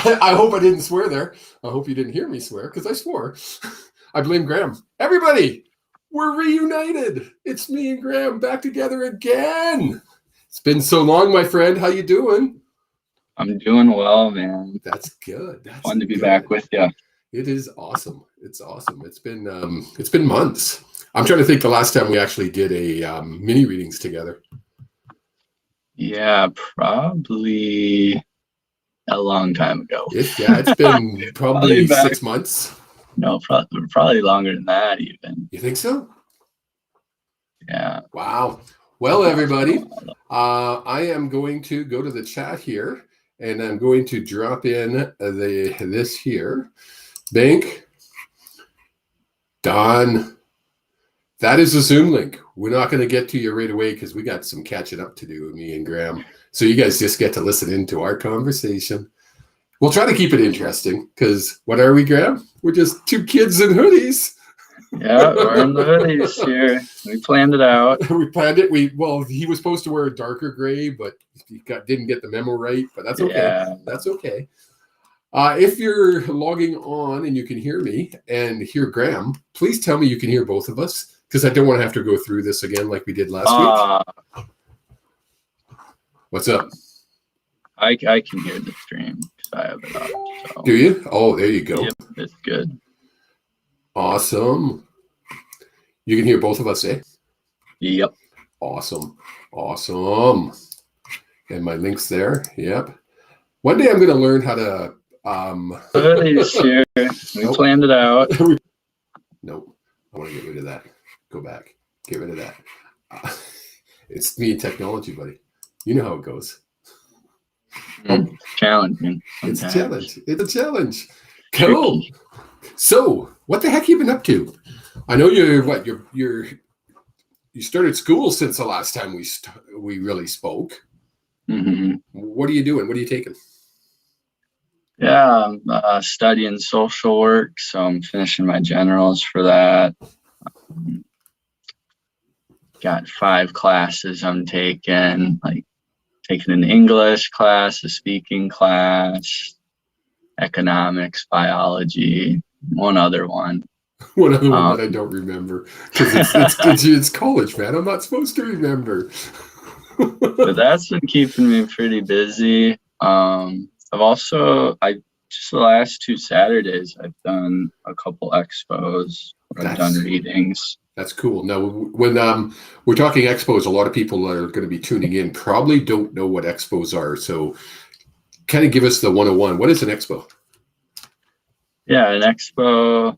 I hope I didn't swear there. I hope you didn't hear me swear because I swore. I blame Grahm. Everybody, we're reunited. It's me and Grahm back together again. It's been so long, my friend. How you doing? I'm doing well, man. That's good. That's fun to be back with you. It is awesome. It's awesome. It's been months. I'm trying to think the last time we actually did a mini readings together. Yeah, probably a long time ago. It's been probably 6 months. No, probably longer than that even. You think so? Yeah. Wow. Well, everybody, I am going to go to the chat here, and I'm going to drop in this here. Bank. Don. That is the Zoom link. We're not going to get to you right away because we got some catching up to do, me and Grahm. So you guys just get to listen into our conversation. We'll try to keep it interesting because what are we, Grahm? We're just two kids in hoodies. Yeah, we're in the hoodies here. We planned it out. We planned it. He was supposed to wear a darker gray, but he didn't get the memo right. But that's okay. Yeah. That's okay. If you're logging on and you can hear me and hear Grahm, please tell me you can hear both of us because I don't want to have to go through this again like we did last week. What's up? I can hear the stream because I have it up. So. Do you? Oh, there you go. Yep, it's good. Awesome. You can hear both of us, eh? Yep. Awesome. And my link's there. Yep. One day I'm going to learn how to... Here. We planned it out. Nope. I want to get rid of that. Go back. Get rid of that. It's me and technology, buddy. You know how it goes. Challenging. It's a challenge. It's a challenge. Cool. So, what the heck you been up to? I know you started school since the last time we really spoke. Mm-hmm. What are you doing? What are you taking? Yeah, I'm studying social work, so I'm finishing my generals for that. Got 5 classes I'm taking, like taking an English class, a speaking class, economics, biology, one other one. One other one that I don't remember because it's college, man. I'm not supposed to remember. But that's been keeping me pretty busy. Just the last 2 Saturdays, I've done a couple expos. I've done readings. That's cool. Now, when we're talking expos, a lot of people are going to be tuning in probably don't know what expos are. So kind of give us the 101. What is an expo? Yeah, an expo,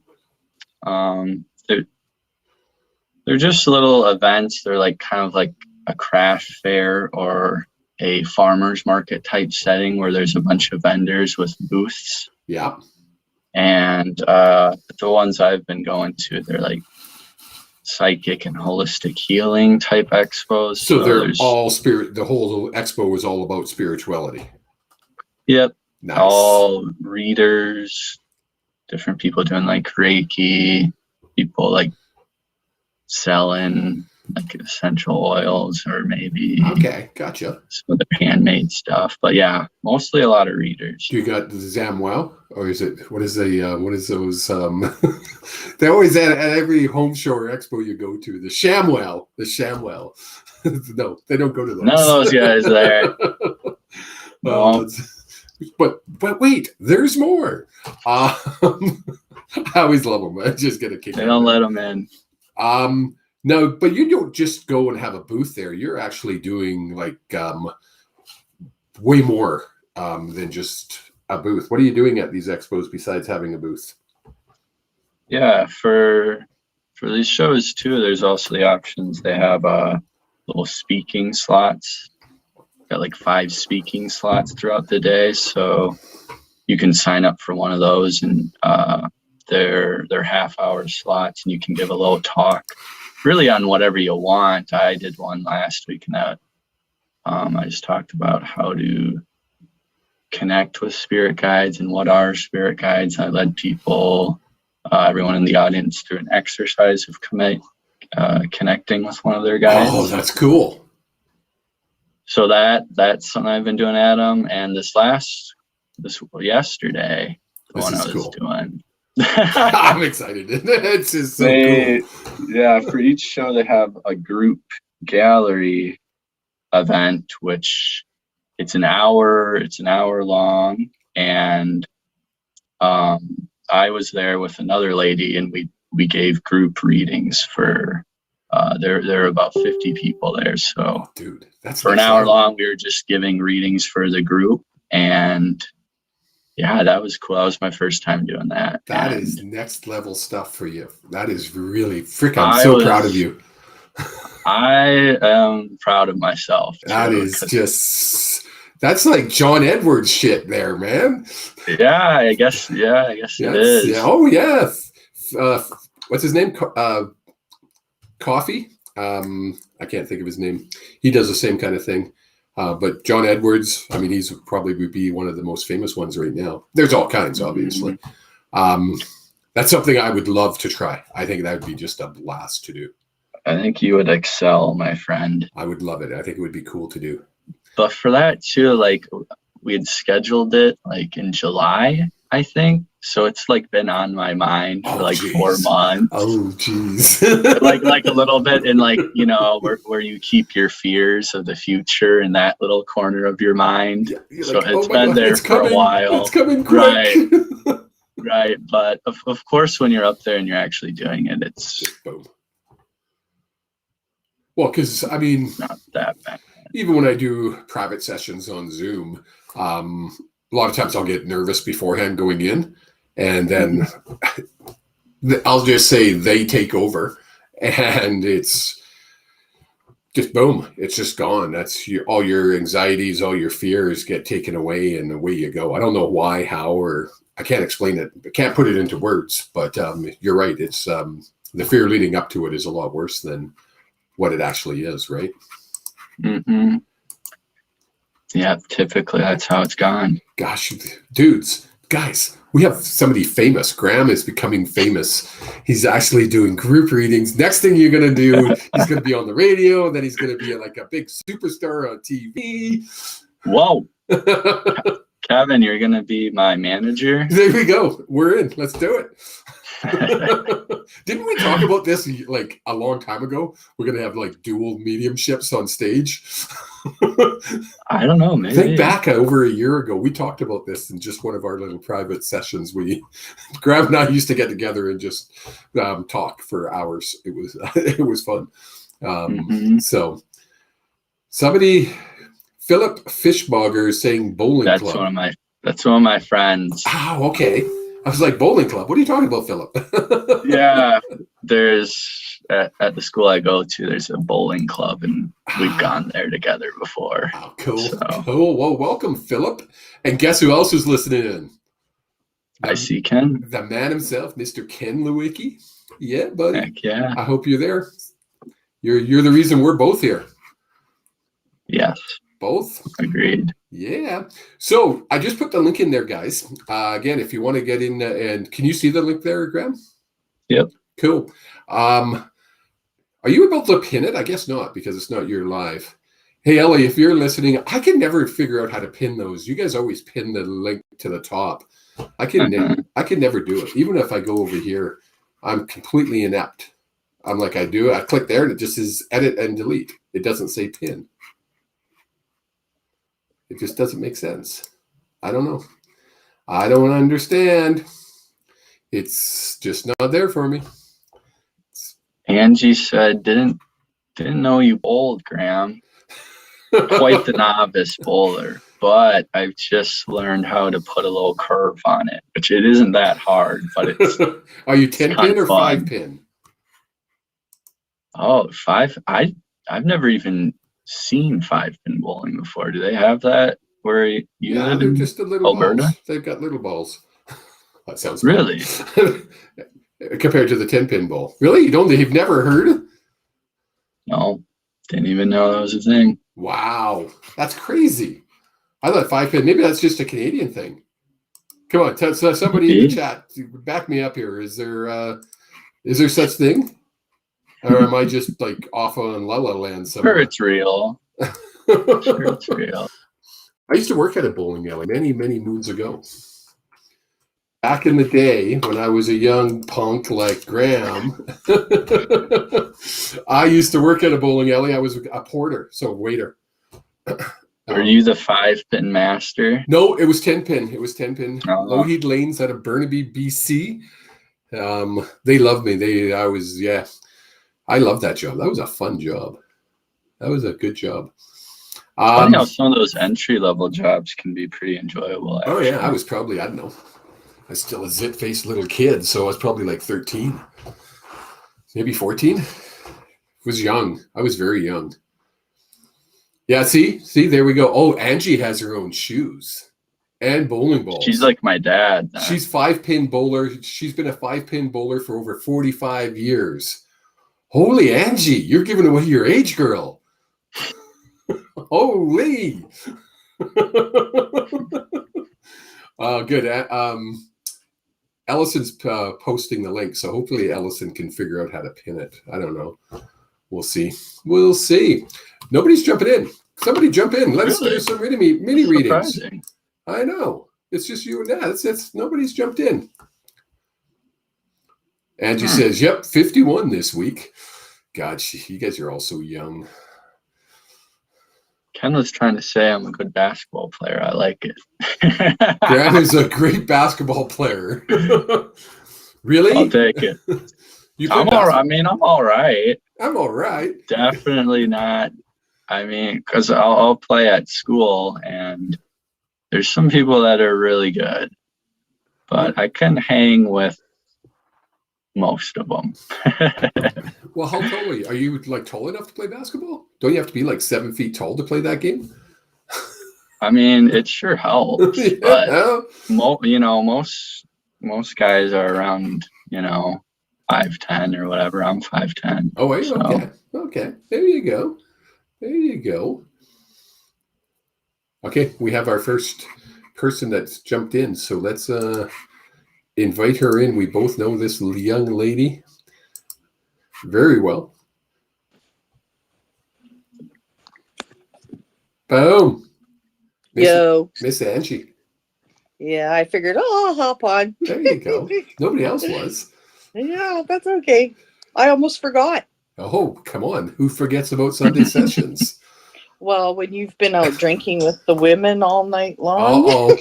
they're just little events. They're like kind of like a craft fair or a farmer's market type setting where there's a bunch of vendors with booths. Yeah. And the ones I've been going to, they're like psychic and holistic healing type expos. So they're all spirit. The whole expo is all about spirituality. Yep. Nice. All readers, different people doing like Reiki, people like selling like essential oils or maybe gotcha, some of their handmade stuff. But yeah, mostly a lot of readers. Do you got the Zamwow, or is it what is those they always at every home show or expo you go to, the ShamWow. No, they don't go to those. None of those guys there. No. But wait, there's more. I always love them. I just get a kick. They don't let them in. No, but you don't just go and have a booth there. You're actually doing like way more than just a booth. What are you doing at these expos besides having a booth? Yeah, for these shows too, there's also the options. They have little speaking slots. Got like 5 speaking slots throughout the day, so you can sign up for one of those, and they're half-hour slots, and you can give a little talk really on whatever you want. I did one last week, and that I just talked about how to connect with spirit guides and what are spirit guides. I led people, everyone in the audience, through an exercise of connecting with one of their guides. Oh, that's cool. So that's something I've been doing at them. And this last yesterday. The This one is I was cool. doing. I'm excited. It's just so cool. Yeah, for each show they have a group gallery event, which it's an hour long, and I was there with another lady, and we gave group readings for there are about 50 people there, so Oh, dude, that's for an next hour level. long we were just giving readings for the group, and yeah, that was cool. That was my first time doing that. That And is next level stuff for you. That is really frick. I'm I so proud of was you. I am proud of myself That too, is 'cause that's like John Edwards shit there, man. yeah, I guess it Yes. Yeah. is. Oh, yeah. What's his name? Coffee. I can't think of his name. He does the same kind of thing. But John Edwards, I mean, he's probably would be one of the most famous ones right now. There's all kinds, obviously. That's something I would love to try. I think that would be just a blast to do. I think you would excel, my friend. I would love it. I think it would be cool to do. But for that too, like we had scheduled it like in July, I think. So it's like been on my mind for like 4 months. Oh, geez. like a little bit in like, you know, where you keep your fears of the future in that little corner of your mind. Yeah, so like, it's been there for a while. It's coming quick. Right. But of course, when you're up there and you're actually doing it, it's just boom. Well, because I mean, not that bad. Even when I do private sessions on Zoom, a lot of times I'll get nervous beforehand going in, and then I'll just say they take over, and it's just boom, it's just gone. That's all your anxieties, all your fears get taken away, and away you go. I don't know why, how, or I can't explain it. I can't put it into words, but you're right. It's the fear leading up to it is a lot worse than what it actually is, right? Mm-hmm. Yeah, typically that's how it's gone. Gosh, guys, we have somebody famous. Grahm is becoming famous. He's actually doing group readings. Next thing you're going to do, he's going to be on the radio, and then he's going to be like a big superstar on TV. Whoa. Kevin, you're going to be my manager? There we go. We're in. Let's do it. Didn't we talk about this like a long time ago? We're going to have like dual mediumships on stage. I don't know. Maybe. Think back over a year ago. We talked about this in just one of our little private sessions. Grahm and I used to get together and just talk for hours. It was fun. So somebody, Philip Fishbogger, is saying bowling club. That's one of my friends. Oh, okay. I was like, bowling club. What are you talking about, Philip? Yeah, there's at the school I go to, there's a bowling club, and we've gone there together before. Oh, cool. So. Cool. Well, welcome, Philip. And guess who else is listening in? I see Ken. The man himself, Mr. Ken Lewicki. Yeah, buddy. Heck yeah. I hope you're there. You're the reason we're both here. Yes. Both? Agreed. Yeah. So I just put the link in there, guys. Again, if you want to get in, and can you see the link there, Grahm? Yep. Cool. Are you able to pin it? I guess not, because it's not your live. Hey, Ellie, if you're listening, I can never figure out how to pin those. You guys always pin the link to the top. I can never do it. Even if I go over here, I'm completely inept. I'm like, I click there, and it just says edit and delete. It doesn't say pin. It just doesn't make sense. I don't know. I don't understand. It's just not there for me. Angie said, didn't know you bowled, Grahm. Quite the novice bowler, but I've just learned how to put a little curve on it, which it isn't that hard, but it's. Are you 10 pin or 5 pin? Oh, 5. I've never even seen 5-pin bowling before. Do they have that where you live? They're just a little Alberta? balls. They've got little balls. That sounds really compared to the 10-pin bowl. Really? You've never heard? No, didn't even know that was a thing. Wow, that's crazy. I thought 5-pin. Maybe that's just a Canadian thing. Come on, somebody in the chat, back me up here. Is there such thing? Or am I just like off on La La Land somewhere? Sure, it's real. Sure, it's real. I used to work at a bowling alley many, many moons ago. Back in the day when I was a young punk like Grahm, I used to work at a bowling alley. I was a porter, so waiter. Were you the 5-pin master? No, it was 10-pin. It was 10-pin. Oh. Lougheed Lanes out of Burnaby, BC. They loved me. I loved that job. That was a fun job. That was a good job. Funny how some of those entry-level jobs can be pretty enjoyable. Oh, yeah. I was probably, I don't know. I was still a zit-faced little kid, so I was probably like 13. Maybe 14. I was young. I was very young. Yeah, see, there we go. Oh, Angie has her own shoes and bowling balls. She's like my dad. She's 5-pin bowler. She's been a 5-pin bowler for over 45 years. Holy Angie, you're giving away your age, girl. Holy. Good. Ellison's posting the link, so hopefully Ellison can figure out how to pin it. I don't know. We'll see. We'll see. Nobody's jumping in. Somebody jump in. Let's do some mini readings. I know. It's just you and that. It's nobody's jumped in. Angie says, "Yep, 51 this week." God, you guys are all so young. Ken was trying to say I'm a good basketball player. I like it. Grahm is a great basketball player. Really? I'll take it. I'm all right. I mean, I'm all right. I'm all right. Definitely not. I mean, because I'll play at school, and there's some people that are really good, but I can hang with most of them. Well, how tall are you? Are you like tall enough to play basketball? Don't you have to be like 7 feet tall to play that game? I mean, it sure helps, Yeah. but most guys are around 5'10" or whatever. I'm 5'10". Oh, are you? So. Okay. There you go. Okay, we have our first person that's jumped in, so let's invite her in. We both know this young lady very well. Boom. Miss Angie. Yeah, I figured, I'll hop on. There you go. Nobody else was. Yeah, that's okay. I almost forgot. Oh, come on. Who forgets about Sunday sessions? Well, when you've been out drinking with the women all night long. Uh-oh.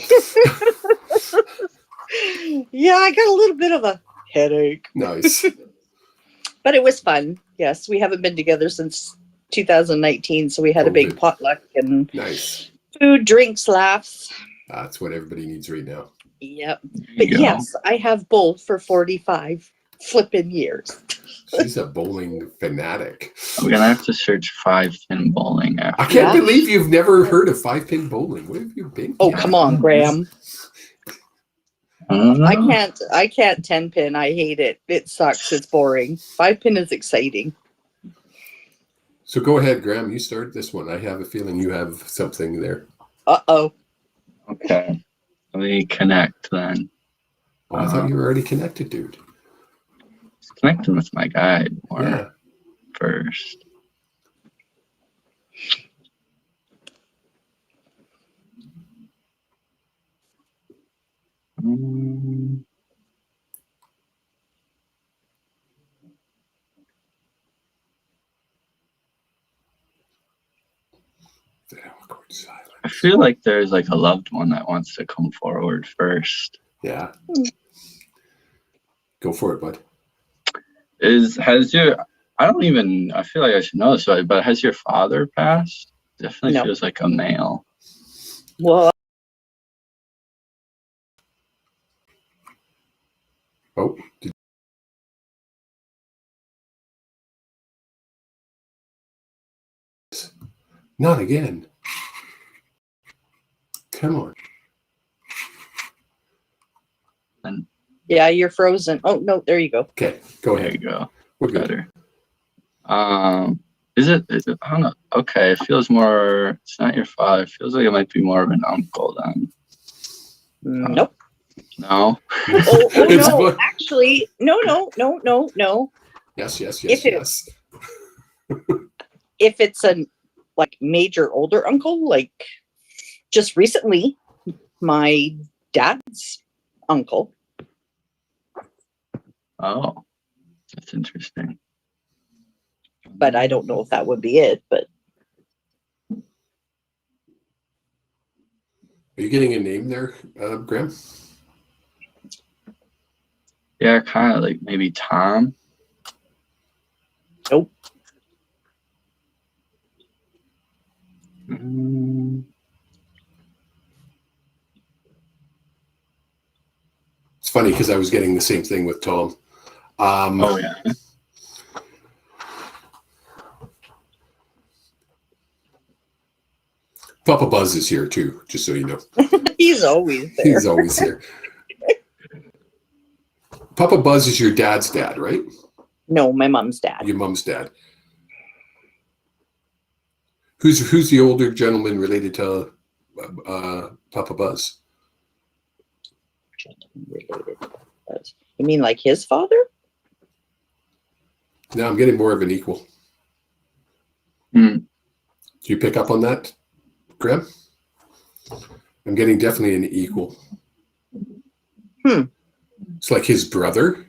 Yeah, I got a little bit of a headache. Nice. But it was fun. Yes, we haven't been together since 2019, so we had a big potluck and nice food, drinks, laughs. That's what everybody needs right now. Yep. But yes, I have bowled for 45 flipping years. She's a bowling fanatic. We're going to have to search 5-pin bowling after. I can't believe you've never heard of 5-pin bowling. What have you been? Oh, come on, Grahm. I can't 10-pin. I hate it. It sucks. It's boring. 5-pin is exciting. So go ahead, Grahm. You start this one. I have a feeling you have something there. Uh-oh. Okay. Let me connect then. Oh, I thought you were already connected, dude. Connecting with my guide more first. I feel like there's like a loved one that wants to come forward first. Yeah. Go for it, bud. I feel like I should know this, but has your father passed? Definitely feels like a male. Well. Oh. Not again. Come on. Yeah, you're frozen. Oh, no, there you go. Okay, go ahead. There you go. We're good. Better. Is it, I don't know. Okay, it feels more, it's not your father. It feels like it might be more of an uncle then. Nope. No? Oh no, actually, no. Yes. If it's a major older uncle, like just recently, my dad's uncle. Oh, that's interesting. But I don't know if that would be it. But Are you getting a name there, Grahm? Yeah, kind of like maybe Tom. nope. Mm, It's funny because I was getting the same thing with Tom. oh yeah. Papa Buzz is here too, just so you know. He's always there. He's always here. Papa Buzz is your dad's dad, right? No, my mom's dad. Your mom's dad. Who's the older gentleman related to Papa Buzz? You mean like his father? No, I'm getting more of an equal. Hmm. Do you pick up on that, Grahm? I'm getting definitely an equal. It's like his brother.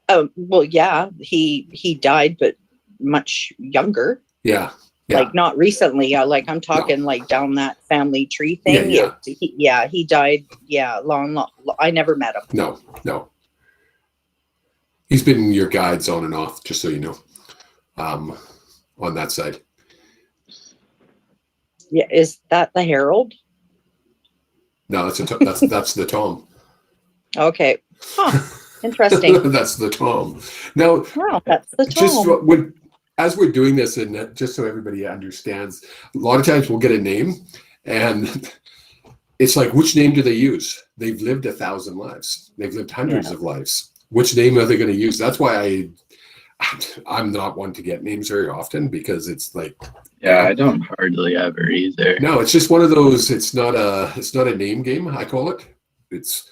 Well, yeah, he died, but much younger. Yeah. Like not recently. Like I'm talking like down that family tree thing. He died. Yeah, long. I never met him. No. He's been your guides on and off, just so you know. On that side. Yeah, is that the Herald? No, that's the Tom. Okay. Huh. Interesting. That's the Tom. Now, Wow, that's the Tom. just as we're doing this, and just so everybody understands, a lot of times we'll get a name, and it's like, which name do they use? They've lived 1,000 lives. They've lived hundreds of lives. Which name are they going to use? That's why I'm not one to get names very often, because it's like, Yeah, I don't hardly ever either. no, it's just one of those. It's not a name game, I call it. It's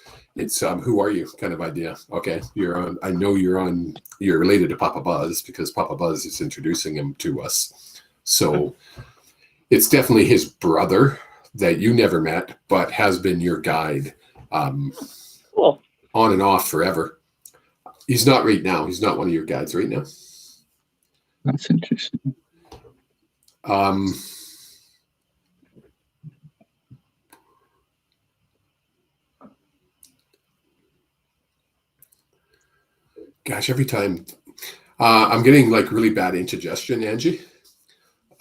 who are you kind of idea. Okay, you're on. I know you're related to Papa Buzz because Papa Buzz is introducing him to us. So it's definitely his brother that you never met, but has been your guide, Cool. on and off forever. He's not right now. He's not one of your guides right now. That's interesting. Gosh, every time I'm getting like really bad indigestion, Angie.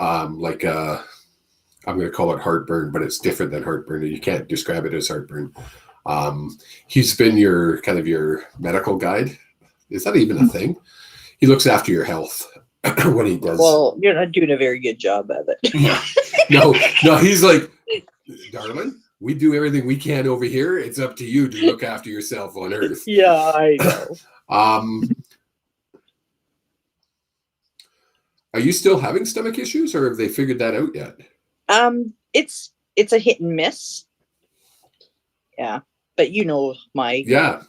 I'm going to call it heartburn, but it's different than heartburn. You can't describe it as heartburn. He's been your medical guide. Is that even a thing? He looks after your health when he does. Well, you're not doing a very good job of it. No, he's like, darling, we do everything we can over here. It's up to you to look after yourself on Earth. Yeah, I know. Are you still having stomach issues, or have they figured that out yet? It's a hit and miss. Yeah, but you know my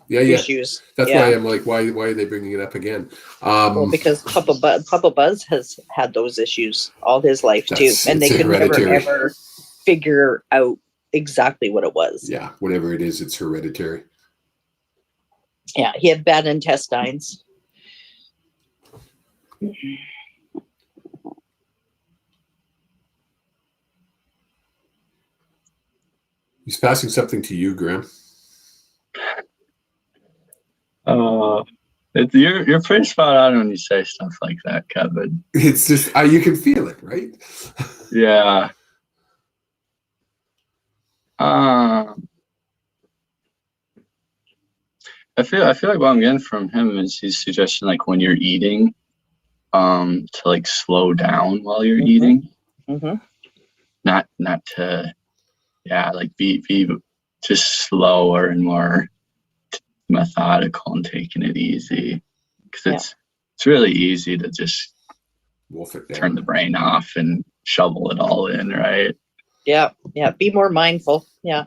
issues. That's why I'm like, why are they bringing it up again? Well, because Papa Buzz has had those issues all his life too, and they could never ever figure out exactly what it was. Yeah, whatever it is, it's hereditary. Yeah, he had bad intestines. He's passing something to you, Grahm. You're pretty spot on when you say stuff like that, Kevin. It's just you can feel it, right? Yeah. I feel like what I'm getting from him is he's suggesting like when you're eating, to like slow down while you're eating, not to, like be just slower and more methodical and taking it easy, because it's really easy to just Wolf it down. Turn the brain off and shovel it all in, right? Yeah. Be more mindful. Yeah.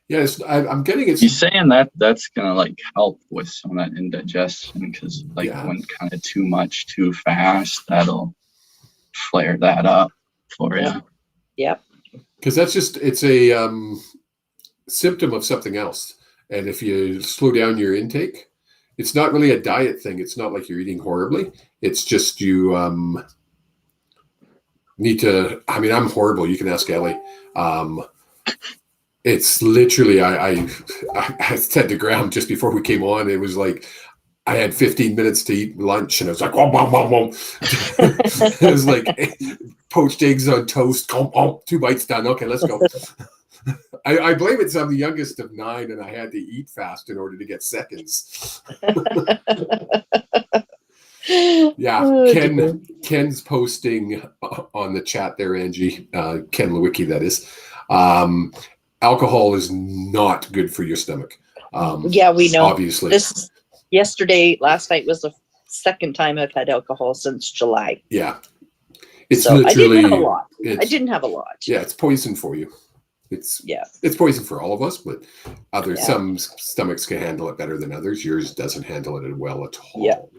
Yes, I'm getting it. He's saying that's gonna like help with some of that indigestion, because like when kind of too much too fast, that'll flare that up for you. Yep. Because it's a symptom of something else. And if you slow down your intake, it's not really a diet thing. It's not like you're eating horribly. It's just you need to, I mean, I'm horrible. You can ask Ellie. It's literally, I said to Grahm just before we came on, it was like, I had 15 minutes to eat lunch and I was like, whoa, whoa, whoa, whoa. It was like poached eggs on toast. 2 bites done. Okay, let's go. I blame it. I'm the youngest of 9 and I had to eat fast in order to get seconds. Yeah. Oh, Ken's posting on the chat there, Angie, Ken Lewicki, that is. Alcohol is not good for your stomach. Yeah, we know. Obviously. Last night was the second time I've had alcohol since July. Yeah. It's so literally, I didn't have a lot. I didn't have a lot. Yeah, it's poison for you. It's poison for all of us, but some stomachs can handle it better than others. Yours doesn't handle it well at all.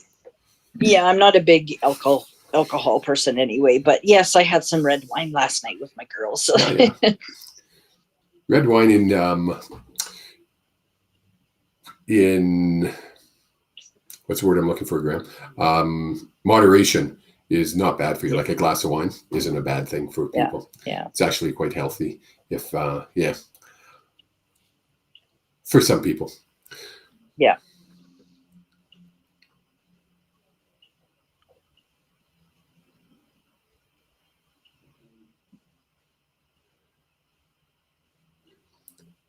Yeah, I'm not a big alcohol person anyway, but yes, I had some red wine last night with my girls. So. Red wine in what's the word I'm looking for, Grahm? Moderation is not bad for you. Like a glass of wine isn't a bad thing for people. Yeah. It's actually quite healthy if for some people. Yeah.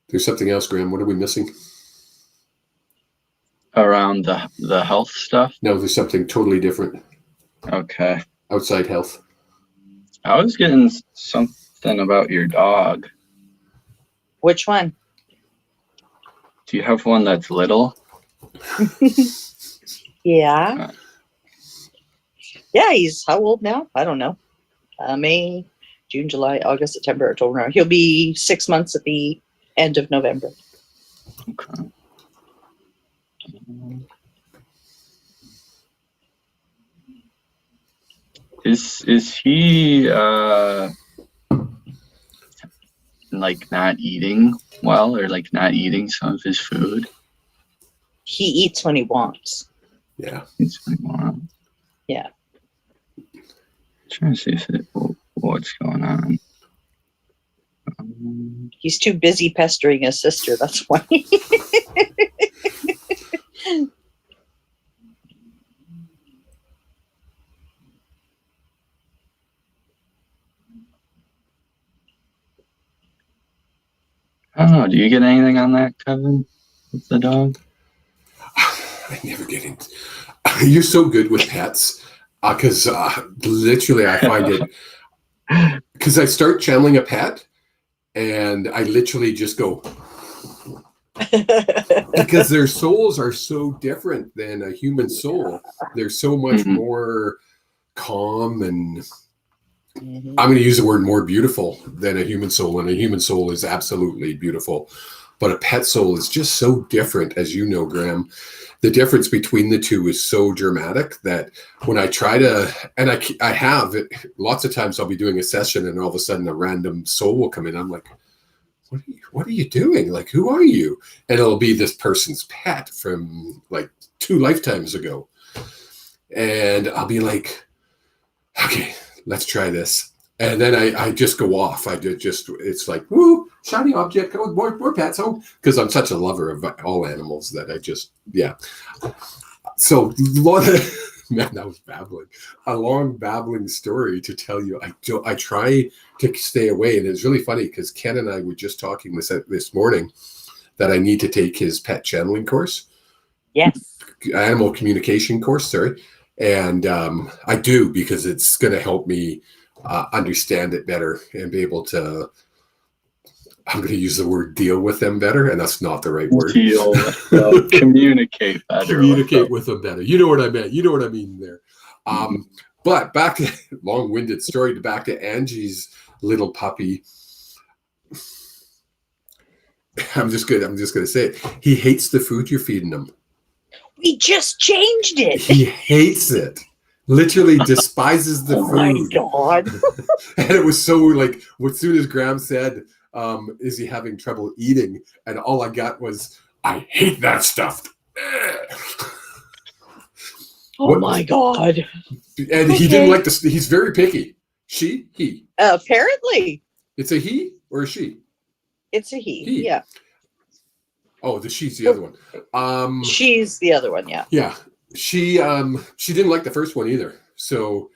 There's something else, Grahm. What are we missing? Around the health stuff? No, there's something totally different. Okay. Outside health. I was getting something about your dog. Which one? Do you have one that's little? Yeah. Yeah, he's how old now? I don't know. May, June, July, August, September, October. He'll be 6 months at the end of November. Okay. Is he like not eating well, or like not eating some of his food? He eats when he wants. Yeah. Eats when he wants. Yeah. Trying to see what's going on. He's too busy pestering his sister. That's why. I don't know. Do you get anything on that, Kevin, with the dog? I never get into. You're so good with pets, because literally I find it because I start channeling a pet, and I literally just go because their souls are so different than a human soul. They're so much more calm and. I'm going to use the word more beautiful than a human soul, and a human soul is absolutely beautiful. But a pet soul is just so different, as you know, Grahm. The difference between the two is so dramatic that when I try to, and I have it, lots of times I'll be doing a session and all of a sudden a random soul will come in. I'm like, what are you doing? Like, who are you? And it'll be this person's pet from like 2 lifetimes ago. And I'll be like, okay, let's try this. And then I just go off. It's like, woo, shiny object, oh, more pets, oh, because I'm such a lover of all animals that I just, So, man, that was babbling. A long babbling story to tell you. I try to stay away. And it's really funny because Ken and I were just talking this morning that I need to take his pet channeling course. Yes. Animal communication course, sorry. And I do, because it's going to help me understand it better and be able to, I'm going to use the word deal with them better, and that's not the right word. Deal with them, communicate better. Communicate with them better. You know what I meant. You know what I mean there. But back to long-winded story, back to Angie's little puppy. I'm just going to say it. He hates the food you're feeding him. We just changed it. He hates it. Literally despises the Oh my food. God. And it was so like, as soon as Grahm said, is he having trouble eating? And all I got was, I hate that stuff. Oh my God. And he didn't like this. He's very picky. He. Apparently. It's a he or a she? It's a he. He. Yeah. Oh, she's the other one. She's the other one. Yeah. Yeah. She didn't like the first one either. So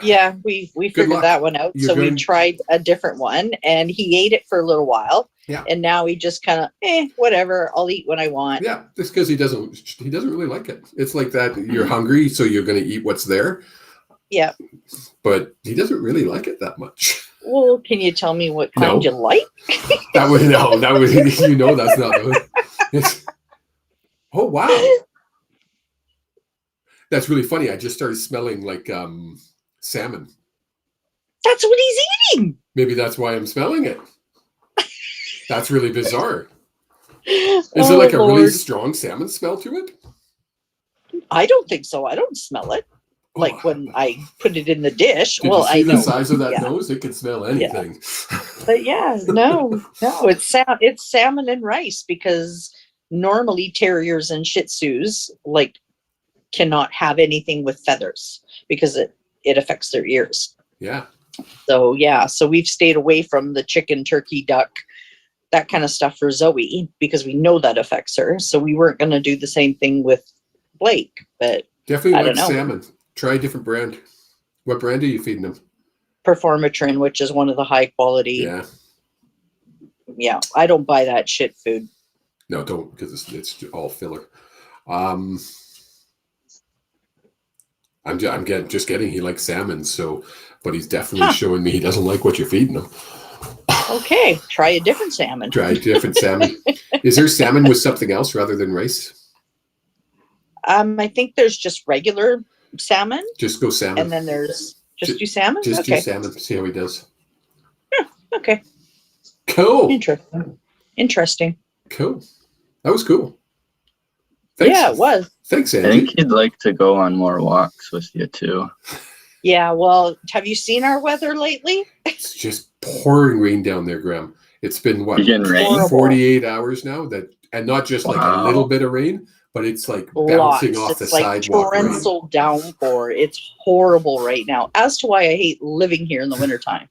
yeah, we figured luck. that one out. You're So we tried a different one, and he ate it for a little while. Yeah. And now he just kind of, whatever. I'll eat when I want. Yeah, just because he doesn't really like it. It's like that. You're hungry, so you're going to eat what's there. Yeah. But he doesn't really like it that much. Well, can you tell me what kind you like? That would you know that's not. Oh wow. That's really funny. I just started smelling like salmon. That's what he's eating. Maybe that's why I'm smelling it. That's really bizarre. Is it like a really strong salmon smell to it? I don't think so. I don't smell it. Like when I put it in the dish. Did you see the size of that nose? It can smell anything. Yeah. But yeah, no, it's salmon and rice, because normally terriers and Shih Tzus cannot have anything with feathers because it affects their ears. Yeah. So we've stayed away from the chicken, turkey, duck, that kind of stuff for Zoe, because we know that affects her. So we weren't going to do the same thing with Blake, but definitely like salmon. Try a different brand. What brand are you feeding them? Performatrin, which is one of the high quality. Yeah. Yeah, I don't buy that shit food. No, don't, because it's all filler. I'm just getting he likes salmon, so, but he's definitely showing me he doesn't like what you're feeding him. Okay, try a different salmon. Try a different salmon. Is there salmon with something else rather than rice? I think there's just regular salmon. Just go salmon. And then there's do salmon? Just do salmon. See how he does. Yeah, okay. Cool. Interesting. Cool. That was cool. Thanks. Yeah, it was. Thanks, Andy. I think he'd like to go on more walks with you too. Yeah, well, have you seen our weather lately? It's just pouring rain down there, Grahm. It's been what, 48 hours now, and not just like a little bit of rain, but it's like bouncing off the sidewalk. It's like torrential downpour. It's horrible right now. As to why I hate living here in the wintertime.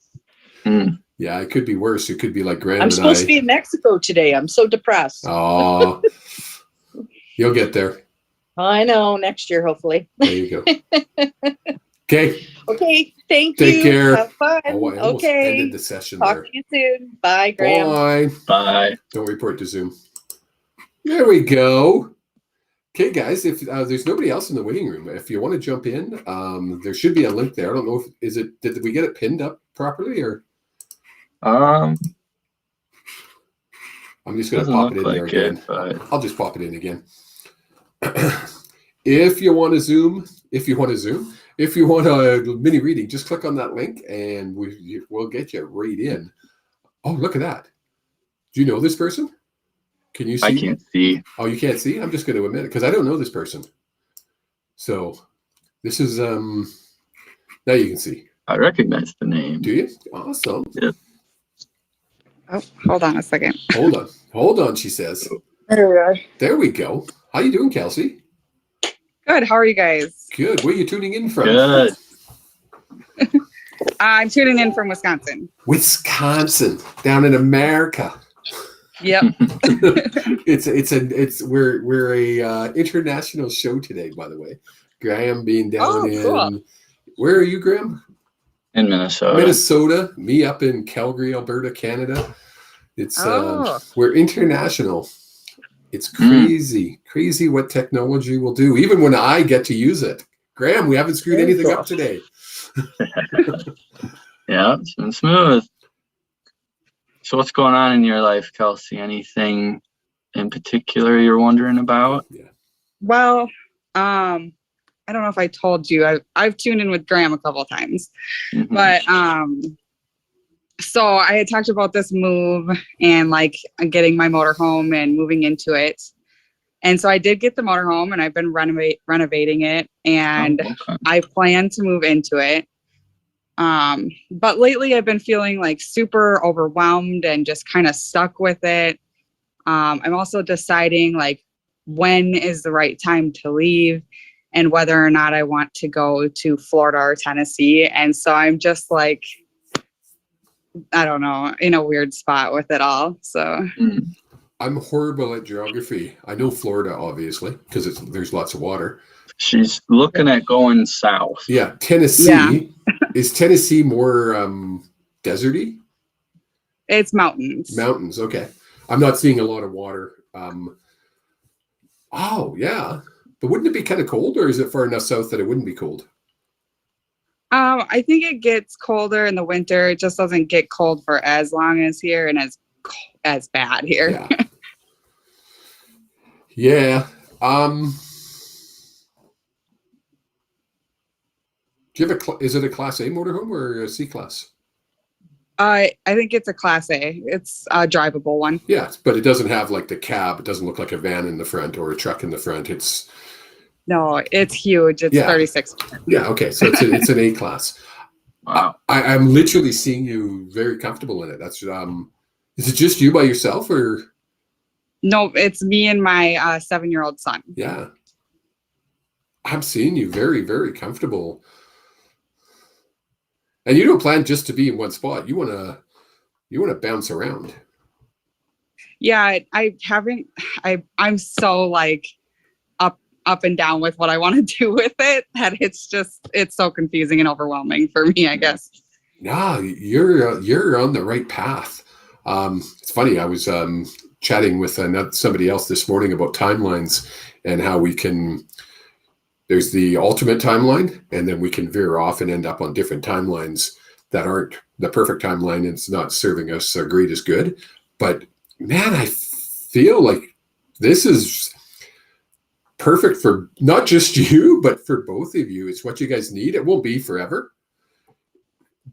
Yeah, it could be worse. It could be like Graham. I'm supposed to be in Mexico today. I'm so depressed. Oh, you'll get there. I know. Next year, hopefully. There you go. Okay. Okay. Thank you. Take care. Have fun. Oh, I almost ended the session. Talk to you soon. Bye, Graham. Bye. Bye. Don't report to Zoom. There we go. Okay, guys, if there's nobody else in the waiting room, if you want to jump in, there should be a link there. I don't know did we get it pinned up properly, or? I'm just going to pop it in there again. I'll just pop it in again. If you want a mini reading, just click on that link and we'll get you right in. Oh, look at that. Do you know this person? Can you see? I can't see. Oh, you can't see? I'm just going to admit it because I don't know this person. So this is, now you can see. I recognize the name. Do you? Awesome. Yep. Oh, hold on a second. Hold on, she says. There we are. There we go. How you doing, Kelsey? Good. How are you guys? Good. Where are you tuning in from? Good. I'm tuning in from Wisconsin. Wisconsin, down in America. Yep. We're a international show today, by the way. Graham being down in cool. Where are you, Graham? In Minnesota. Minnesota. Me up in Calgary, Alberta, Canada. It's we're international. It's crazy what technology will do, even when I get to use it. Graham, we haven't screwed anything up today. Yeah, it's been smooth. So what's going on in your life, Kelsey? Anything in particular you're wondering about? Yeah. Well, I don't know if I told you. I've tuned in with Grahm a couple of times, but so I had talked about this move and like getting my motorhome and moving into it. And so I did get the motorhome, and I've been renovating it, and Okay. I plan to move into it. But lately I've been feeling like super overwhelmed and just kind of stuck with it. I'm also deciding like when is the right time to leave and whether or not I want to go to Florida or Tennessee. And so I'm just like, I don't know, in a weird spot with it all. So Mm. I'm horrible at geography. I know Florida, obviously, because there's lots of water. She's looking at going south. Yeah, Tennessee. Is Tennessee more deserty? it's mountains. Mountains, okay. I'm not seeing a lot of water. Oh, yeah. But wouldn't it be kind of cold, or is it far enough south that it wouldn't be cold? I think it gets colder in the winter. It just doesn't get cold for as long as here and as bad here. Yeah. Yeah. Do you have is it a Class A motorhome or a C class? I think it's a Class A. It's a drivable one. Yeah, but it doesn't have like the cab. It doesn't look like a van in the front or a truck in the front. No, it's huge. It's Yeah. 36. Yeah, okay. So it's an A class. Wow. I'm literally seeing you very comfortable in it. That's is it just you by yourself, or? No, it's me and my 7-year-old son. Yeah. I'm seeing you very, very comfortable. And you don't plan just to be in one spot. You wanna bounce around. Yeah, I haven't. I'm so like up and down with what I want to do with it that it's so confusing and overwhelming for me, I guess. No, you're on the right path. It's funny. I was chatting with somebody else this morning about timelines and how we can. There's the ultimate timeline, and then we can veer off and end up on different timelines that aren't the perfect timeline, and it's not serving us a greatest good. But man, I feel like this is perfect for not just you, but for both of you. It's what you guys need. It won't be forever,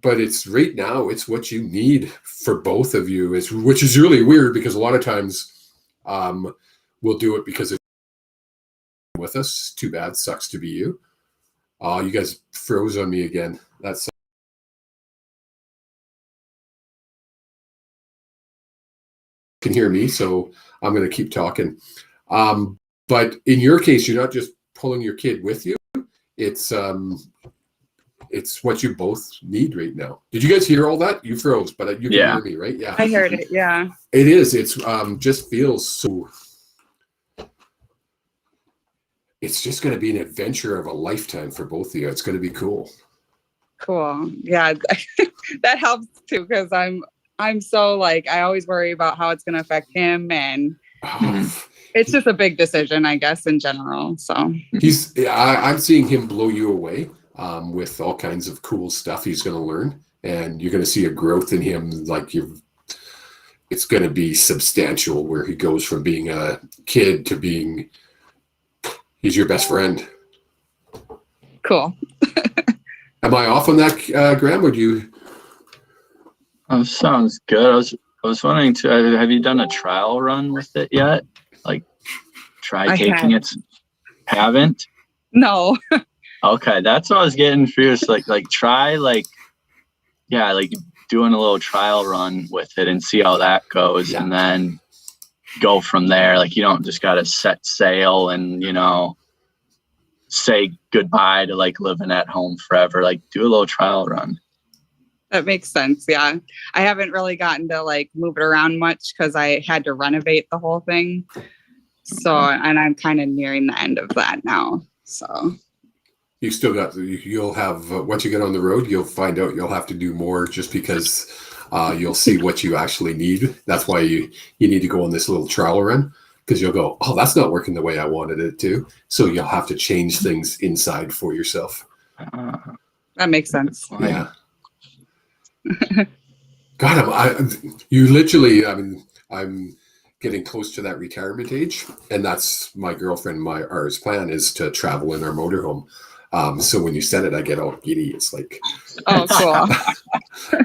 but it's right now. It's what you need for both of you. Which is really weird because a lot of times we'll do it because it's with us. Too bad. Sucks to be you. Oh, you guys froze on me again. That's can hear me, so I'm going to keep talking. But in your case, you're not just pulling your kid with you. It's what you both need right now. Did you guys hear all that? You froze, but you can hear me, right? Yeah. I heard it. Yeah. It is. It's just feels so. It's just going to be an adventure of a lifetime for both of you. It's going to be cool. Cool. Yeah, that helps too because I'm so like I always worry about how it's going to affect him, and it's just a big decision, I guess, in general. So I'm seeing him blow you away with all kinds of cool stuff he's going to learn, and you're going to see a growth in him. It's going to be substantial where he goes from being a kid to being he's your best friend. Cool. Am I off on that, Grahm? Would you? Sounds good. I was wondering too. Have you done a trial run with it yet? Like, try taking it. Haven't? No. Okay, that's what I was getting curious. Like try doing a little trial run with it and see how that goes, and then go from there. Like you don't just gotta set sail and say goodbye to like living at home forever. Like do a little trial run. That makes sense. Yeah. I haven't really gotten to like move it around much because I had to renovate the whole thing. So, and I'm kind of nearing the end of that now. So you still got, you'll have, once you get on the road, you'll find out you'll have to do more just because you'll see what you actually need. That's why you need to go on this little trial run, because you'll go, oh, that's not working the way I wanted it to. So you'll have to change things inside for yourself. That makes sense. Yeah. God, you literally, I'm getting close to that retirement age, and that's my girlfriend, ours plan is to travel in our motorhome. So when you said it, I get all giddy. It's like, oh, cool.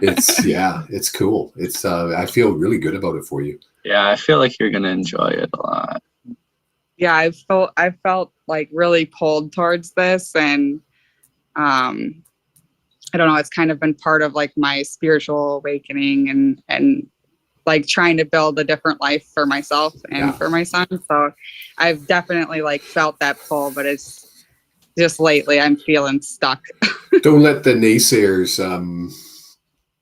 it's cool. I feel really good about it for you. Yeah, I feel like you're gonna enjoy it a lot. Yeah, I felt like really pulled towards this, and I don't know, it's kind of been part of like my spiritual awakening, and like trying to build a different life for myself and Yeah. for my son. So I've definitely like felt that pull, but it's just lately I'm feeling stuck. Don't let the naysayers.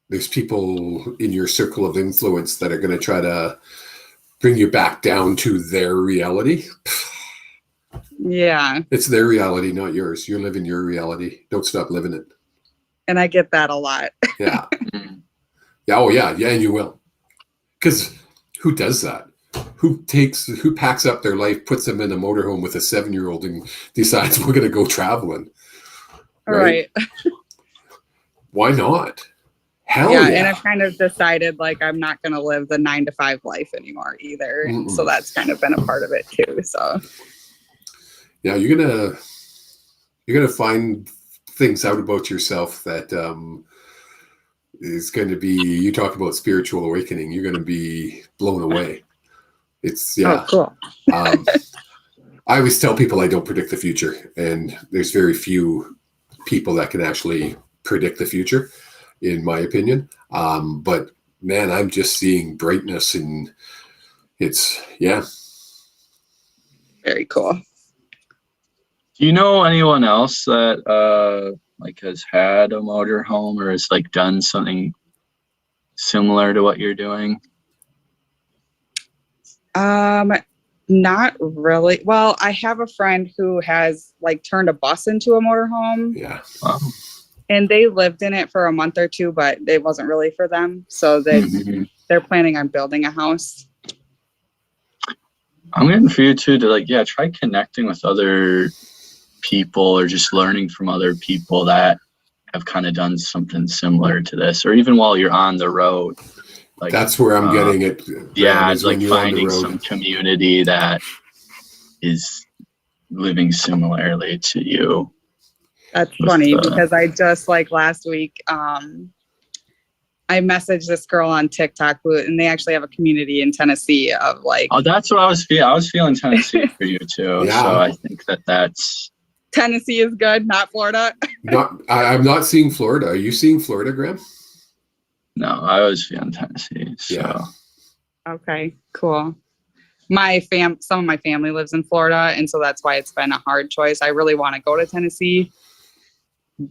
There's people in your circle of influence that are going to try to bring you back down to their reality. Yeah. It's their reality, not yours. You're living your reality. Don't stop living it. And I get that a lot. Yeah. Yeah. Oh, yeah. Yeah. And you will. Because who does that? Who packs up their life, puts them in a motorhome with a 7-year-old and decides we're going to go traveling? Right. Why not? Hell Yeah. yeah. And I've kind of decided like I'm not going to live the 9-to-5 life anymore either. Mm-mm. So that's kind of been a part of it too. So Yeah, you're gonna find things out about yourself that is going to be. You talk about spiritual awakening. You're going to be blown away. It's Oh, cool. I always tell people I don't predict the future, and there's very few people that can actually predict the future, in my opinion. But man, I'm just seeing brightness, and it's Very cool. Do you know anyone else that like has had a motorhome or has like done something similar to what you're doing? Not really. Well, I have a friend who has like turned a bus into a motorhome, Yeah. Wow. and they lived in it for a month or two, but it wasn't really for them. So Mhm. they're planning on building a house. I'm getting for you too to like, try connecting with other people or just learning from other people that have kind of done something similar to this, or even while you're on the road. Like That's where I'm getting it. Yeah, is it's like when you're on the finding road. some community that is living similarly to you. That's With funny the- because I just like last week, I messaged this girl on TikTok and they actually have a community in Tennessee of like Oh, that's what I was feeling. I was feeling Tennessee for you too. Yeah. So I think that's Tennessee is good, not Florida. I'm not seeing Florida. Are you seeing Florida, Graham? no, I was feeling Tennessee. So Yeah. Okay, cool. Some of my family lives in Florida, and so that's why it's been a hard choice. I really want to go to Tennessee,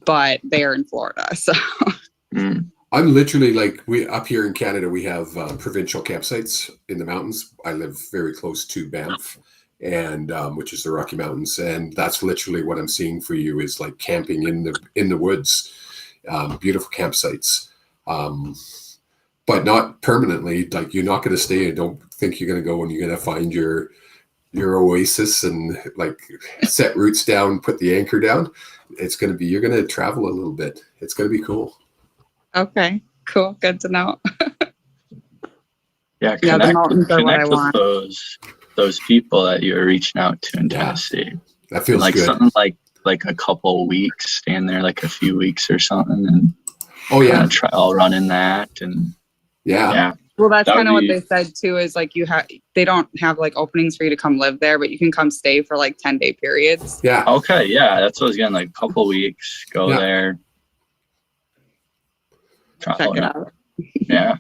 but they're in Florida, so mm, I'm literally like, we up here in Canada, we have provincial campsites in the mountains. I live very close to Banff, and which is the Rocky Mountains, and that's literally what I'm seeing for you is like camping in the woods, beautiful campsites, but not permanently. Like you're not going to stay. I don't think you're going to go and you're going to find your oasis and like set roots down, put the anchor down. It's going to be, you're going to travel a little bit. It's going to be cool. okay, cool, good to know. yeah, Yeah, the connect, mountains are what I connect with want. those people that you're reaching out to in Yeah. Tennessee. That feels Like good. something like a couple weeks, stand there like a few weeks or something, and Oh yeah. try all running that, and Yeah. Well, that's That would kind of what be- they said too. Is like they don't have like openings for you to come live there, but you can come stay for like 10-day periods. Yeah. Okay, yeah, that's what I was getting. Like a couple weeks, go Yeah. there. Check Oh, it out. Yeah,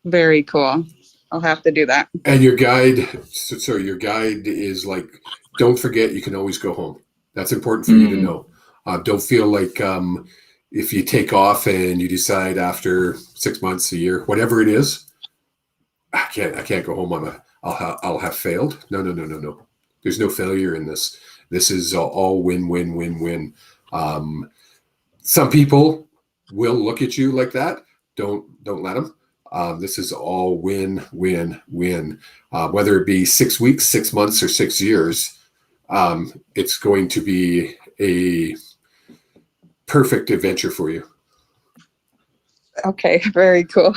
Very cool. I'll have to do that. And your guide, so your guide is like, don't forget, you can always go home. That's important for you to know. Don't feel like if you take off and you decide after 6 months, a year, whatever it is, I can't go home. I'll have failed. No. There's no failure in this. This is all win, win, win, win. Some people will look at you like that. Don't let them. This is all win, win, win. Whether it be 6 weeks, 6 months, or 6 years, it's going to be a perfect adventure for you. Okay, very cool.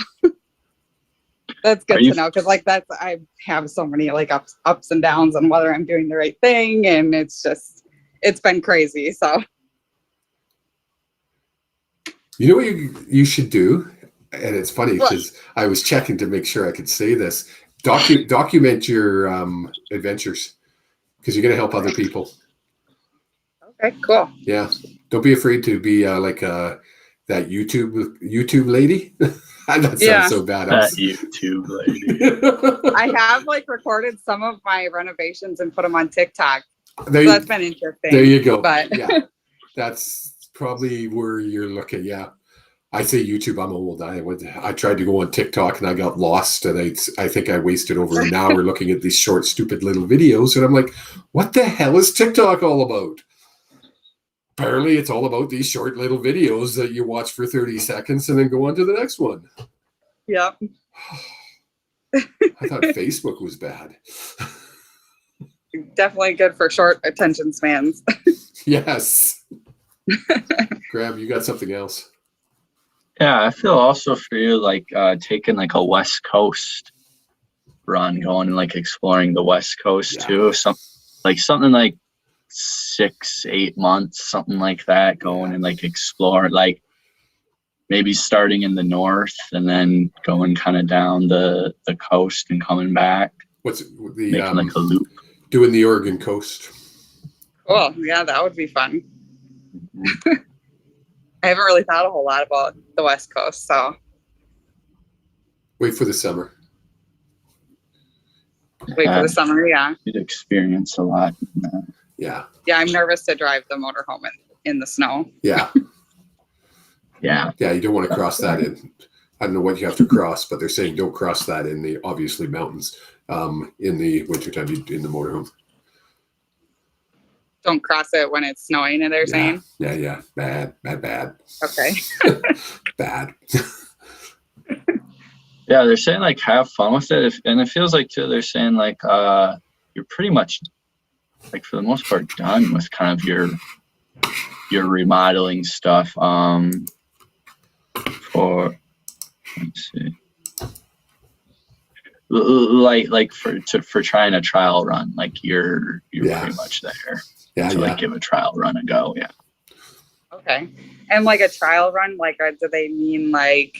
That's good Are you- to know because like I have so many like ups and downs on whether I'm doing the right thing, and it's been crazy. So You know what you should do? And it's funny What? because I was checking to make sure I could say this. Document your adventures. because you're going to help other people. Okay, cool. Yeah. Don't be afraid to be like that YouTube lady. That sounds Yeah. so bad. That YouTube lady. I have like recorded some of my renovations and put them on TikTok. there, So that's been interesting. there you go. But Yeah. That's probably where you're looking. Yeah. I say YouTube. I'm old. I tried to go on TikTok and I got lost, and I think I wasted over an hour looking at these short, stupid little videos. And I'm like, what the hell is TikTok all about? Apparently, it's all about these short little videos that you watch for 30 seconds and then go on to the next one. yeah. I thought Facebook was bad. Definitely good for short attention spans. Yes. Grahm, you got something else? Yeah, I feel also for you like taking like a West Coast run, going and like exploring the West Coast too. Something like 6-8 months, something like that, going and like explore, like maybe starting in the north and then going kind of down the coast and coming back. What's the making like a loop. Doing the Oregon coast? Cool. Yeah, that would be fun. I haven't really thought a whole lot about the West Coast, so Wait for the summer. wait for the summer. Yeah. You'd experience a lot. Yeah. Yeah, I'm nervous to drive the motorhome in the snow. Yeah. Yeah. Yeah, you don't want to cross that in. I don't know what you have to cross, but they're saying don't cross that in the obviously mountains in the wintertime in the motorhome. Don't cross it when it's snowing, and they're saying. Yeah. Bad. Okay. Bad. Yeah, they're saying like have fun with it, and it feels like too. They're saying like you're pretty much like for the most part done with kind of your remodeling stuff. For let's see, like for trying a trial run, like you're pretty much there. Yeah, to like give a trial run a go. Yeah. Okay. And like a trial run, like do they mean like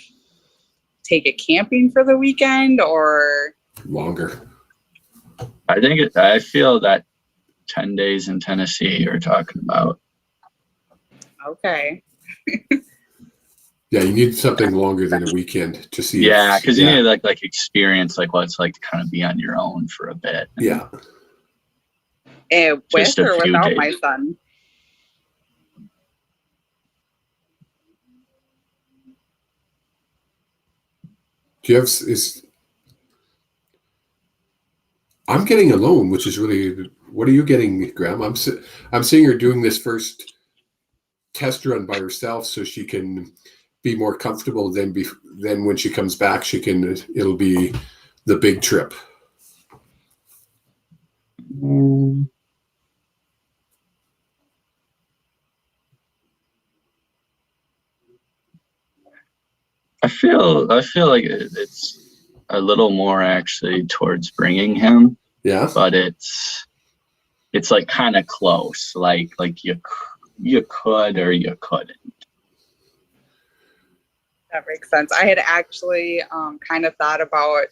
take it camping for the weekend or Longer. I feel that 10 days in Tennessee you're talking about. okay. Yeah, you need something longer than a weekend to see. Yeah, because you need to like experience like what it's like to kind of be on your own for a bit. Yeah. With Just a or few without days. my son? Do you have I'm getting a loan, which is really. What are you getting, Grahm? I'm seeing her doing this first test run by herself, so she can be more comfortable. Then when she comes back, it'll be the big trip. I feel like it's a little more actually towards bringing him, Yeah. but it's like kind of close. Like you could or you couldn't. That makes sense. I had actually kind of thought about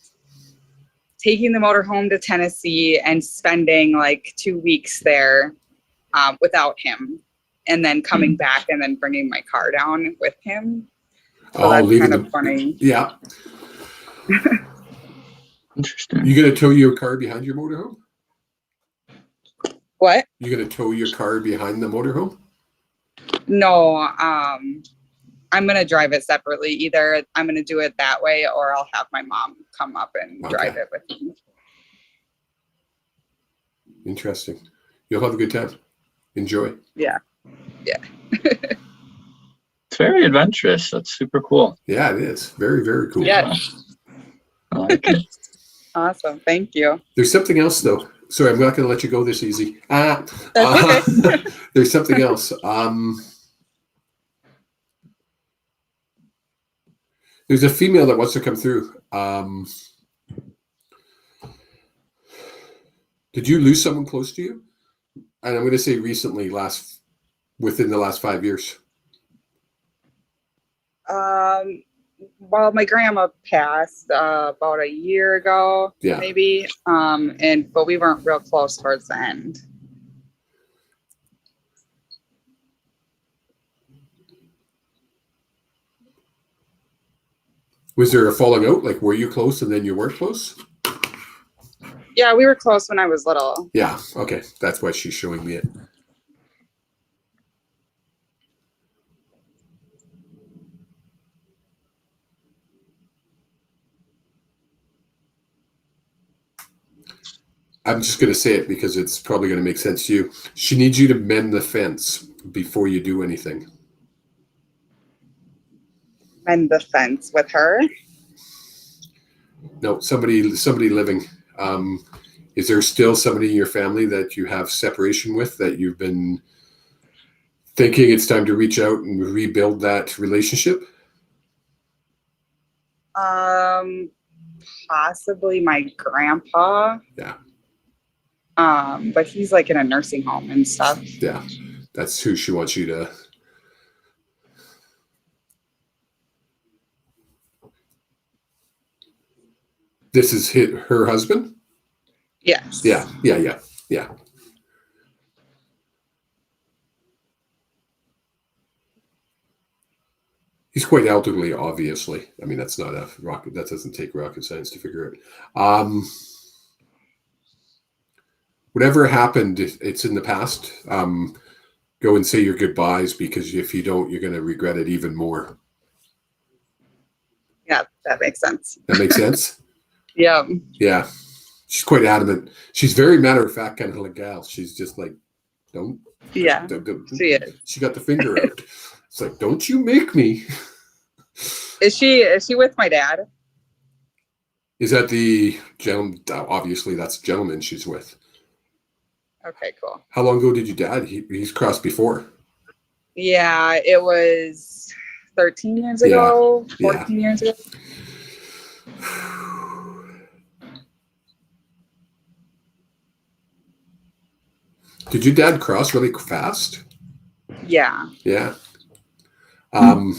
taking the motorhome to Tennessee and spending like 2 weeks there without him, and then coming back and then bringing my car down with him. So that's kind of funny. Yeah. Interesting. You gonna tow your car behind your motorhome? What? You gonna tow your car behind the motorhome? No, I'm gonna drive it separately. Either I'm gonna do it that way, or I'll have my mom come up and drive it with me. Interesting. You'll have a good time. Enjoy. Yeah. It's very adventurous. That's super cool. Yeah, it is. Very, very cool. Yeah. I like it. Awesome. Thank you. There's something else though. Sorry, I'm not going to let you go this easy. That's okay. There's something else. There's a female that wants to come through. Did you lose someone close to you? And I'm going to say recently, within the last 5 years. well, my grandma passed about a year ago, Yeah. maybe. But we weren't real close towards the end. Was there a falling out? Like, were you close and then you weren't close? Yeah, we were close when I was little. Yeah. Okay. That's why she's showing me it. I'm just going to say it because it's probably going to make sense to you. She needs you to mend the fence before you do anything. Mend the fence with her. No, somebody living. Is there still somebody in your family that you have separation with that you've been thinking it's time to reach out and rebuild that relationship? Possibly my grandpa. Yeah. But he's like in a nursing home and stuff. Yeah. That's who she wants you to. This is her husband? Yes. Yeah. He's quite elderly, obviously. I mean, that's not that doesn't take rocket science to figure out. Whatever happened, it's in the past. Go and say your goodbyes, because if you don't, you're going to regret it even more. Yeah, that makes sense. That makes sense? Yeah. Yeah. She's quite adamant. She's very matter of fact kind of like gal. She's just like, don't. Yeah. She is. She got the finger out. It's like, don't you make me. Is she with my dad? Is that the gentleman? Obviously, that's the gentleman she's with. Okay, cool. How long ago did your dad? He's crossed before. Yeah, it was 13 years ago, 14 years ago. Did your dad cross really fast? Yeah. Yeah. I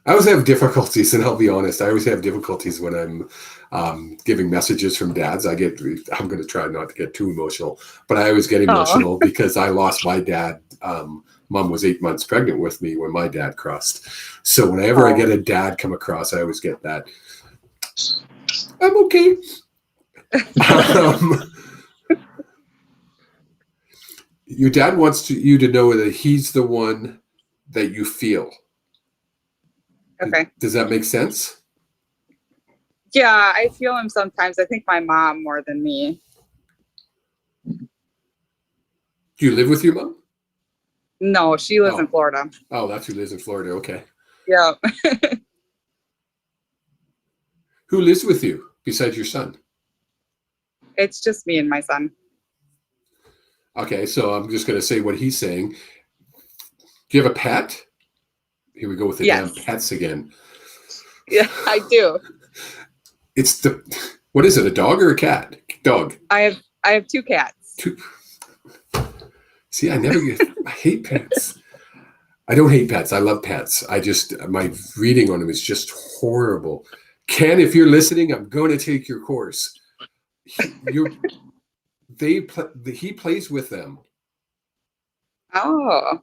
always have difficulties, and I'll be honest, I always have difficulties when I'm giving messages from dads. I'm going to try not to get too emotional, but I always get emotional because I lost my dad. Mom was 8 months pregnant with me when my dad crossed. So whenever I get a dad come across, I always get that. I'm okay. Your dad wants you to know that he's the one that you feel. Okay. Does that make sense? Yeah, I feel him sometimes. I think my mom more than me. Do you live with your mom? No, she lives in Florida. Oh, that's who lives in Florida. Okay. Yeah. Who lives with you besides your son? It's just me and my son. Okay, so I'm just going to say what he's saying. Do you have a pet? Here we go with the damn pets again. Yeah, I do. What is it, a dog or a cat? Dog. I have two cats. See, I hate pets. I don't hate pets. I love pets. My reading on them is just horrible. Ken, if you're listening, I'm going to take your course. He plays with them. Oh.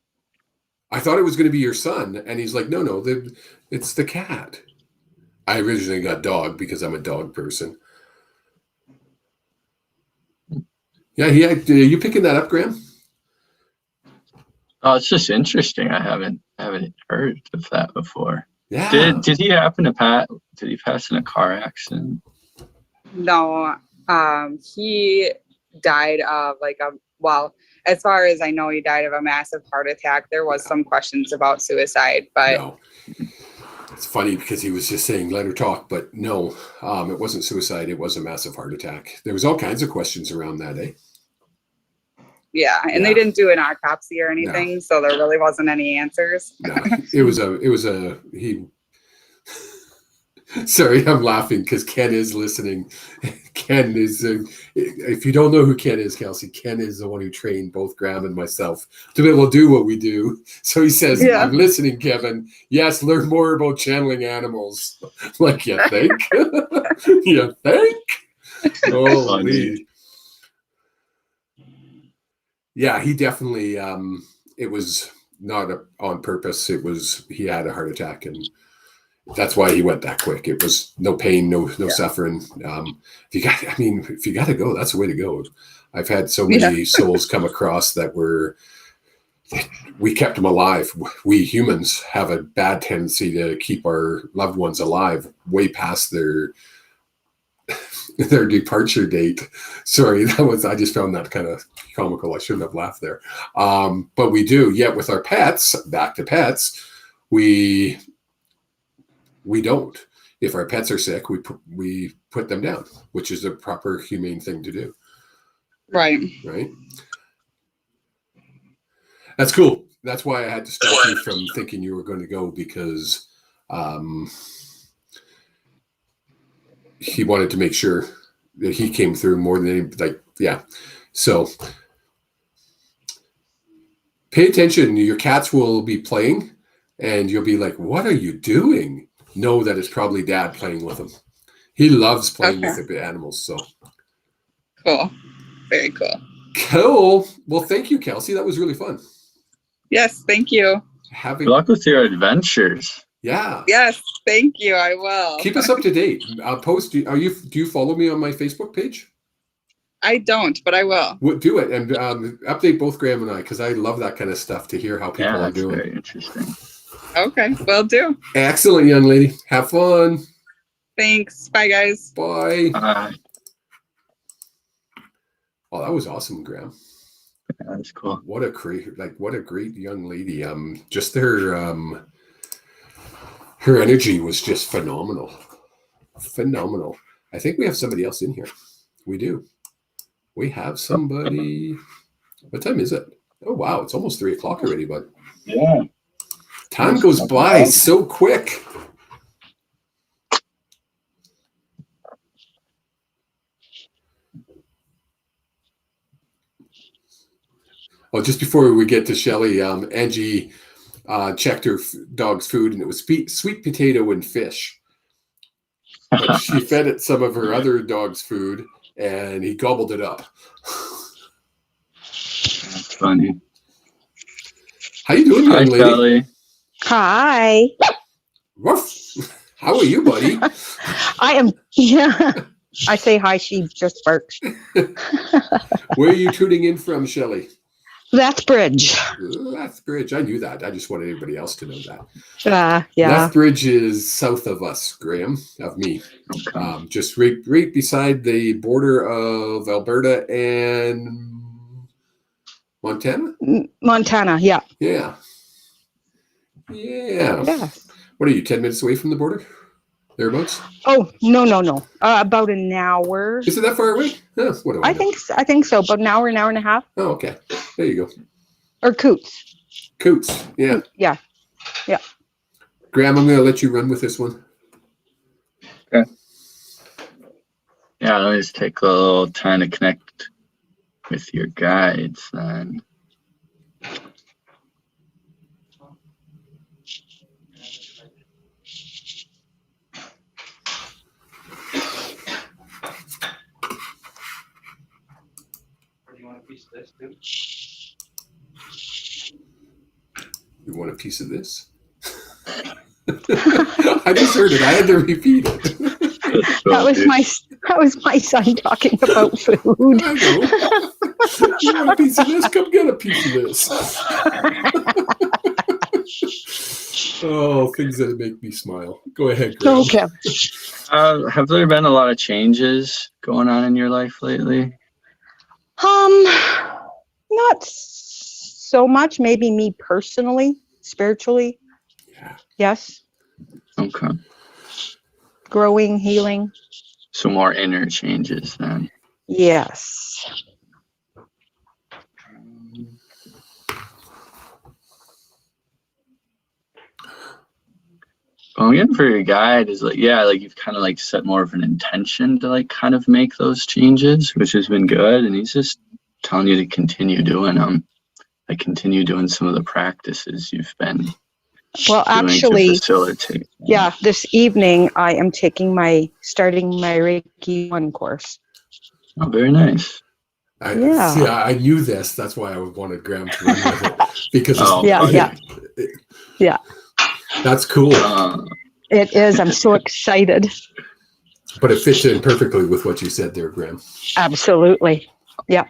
I thought it was going to be your son, and he's like, no, it's the cat. I originally got dog because I'm a dog person. Yeah, are you picking that up, Grahm? Oh, it's just interesting. I haven't heard of that before. Yeah. Did he happen to Did he pass in a car accident? No. He died of as far as I know, he died of a massive heart attack. There was some questions about suicide, but no. It's funny because he was just saying, let her talk, but no, it wasn't suicide. It was a massive heart attack. There was all kinds of questions around that, eh? Yeah, and they didn't do an autopsy or anything, so there really wasn't any answers. No, it was Sorry, I'm laughing because Ken is listening. Ken is, if you don't know who Ken is, Kelsey, Ken is the one who trained both Grahm and myself to be able to do what we do. So he says, Yeah. I'm listening, Kevin. Yes, learn more about channeling animals. Like, you think? You think? Holy. Yeah, he definitely, it was not on purpose. It was, he had a heart attack, and that's why he went that quick. It was no pain, no suffering. If you got to go, that's the way to go. I've had so many souls come across that we kept them alive. We humans have a bad tendency to keep our loved ones alive way past their departure date. Sorry, I just found that kind of comical. I shouldn't have laughed there. But we do. Yet with our pets, back to pets, we don't. If our pets are sick, we put them down, which is a proper humane thing to do. Right. Right. That's cool. That's why I had to stop you from thinking you were going to go, because he wanted to make sure that he came through more than any, yeah. So pay attention. Your cats will be playing and you'll be like, what are you doing? Know that it's probably Dad playing with them. He loves playing with the animals. So cool. Very cool. Cool. Well, thank you, Kelsey. That was really fun. Yes, thank you. Good luck with your adventures. Yeah. Yes, thank you. I will. Keep us up to date. I'll post. Do you follow me on my Facebook page? I don't, but I will. Do it and update both Grahm and I, because I love that kind of stuff to hear how people are doing. Very interesting. Okay, will do. Excellent, young lady. Have fun. Thanks. Bye, guys. Bye. Bye. Oh, that was awesome, Grahm. Yeah, that's cool. What a great young lady. Just her energy was just phenomenal. Phenomenal. I think we have somebody else in here. We do. We have somebody. What time is it? Oh wow, it's almost 3 o'clock already, bud. Yeah. Time goes by so quick. Oh, just before we get to Shelly, Angie checked her dog's food, and it was sweet potato and fish. But she fed it some of her other dog's food, and he gobbled it up. That's funny. How you doing, young lady? Shelly. Hi. Ruff. How are you, buddy? I am. Yeah. I say hi. She just barks. Where are you tuning in from, Shelly? Lethbridge. Lethbridge. I knew that. I just wanted everybody else to know that. Yeah. Lethbridge is south of us, Grahm, of me. Okay. Just right beside the border of Alberta and Montana? Montana. Yeah. Yeah. Yeah. Yeah. What are you, 10 minutes away from the border? Thereabouts? Oh, no. About an hour. Is it that far away? What do I know? I think so. About an hour and a half. Oh, okay. There you go. Or Coots. Coots. Yeah. Yeah. Grahm, I'm going to let you run with this one. Okay. Yeah, let me just take a little time to connect with your guides then. You want a piece of this? I just heard it. I had to repeat it. That was my son talking about food. I know. You want a piece of this? Come get a piece of this. Oh, things that make me smile. Go ahead, Grahm. Okay. Have there been a lot of changes going on in your life lately? Not so much. Maybe me personally, spiritually. Yeah. Okay. Yes. Growing, healing. So more inner changes then. Yes. I'm getting for your guide is like, yeah, like you've kind of like set more of an intention to like kind of make those changes, which has been good. And he's just telling you to continue doing them, like continue doing some of the practices you've been Well, doing to actually, facilitate. yeah, this evening I am starting my Reiki 1 course. Oh, very nice. I knew this. That's why I wanted Grahm to run with it because Oh, Yeah. that's cool. It is. I'm so excited. But it fits in perfectly with what you said there, Grahm. Absolutely. Yeah.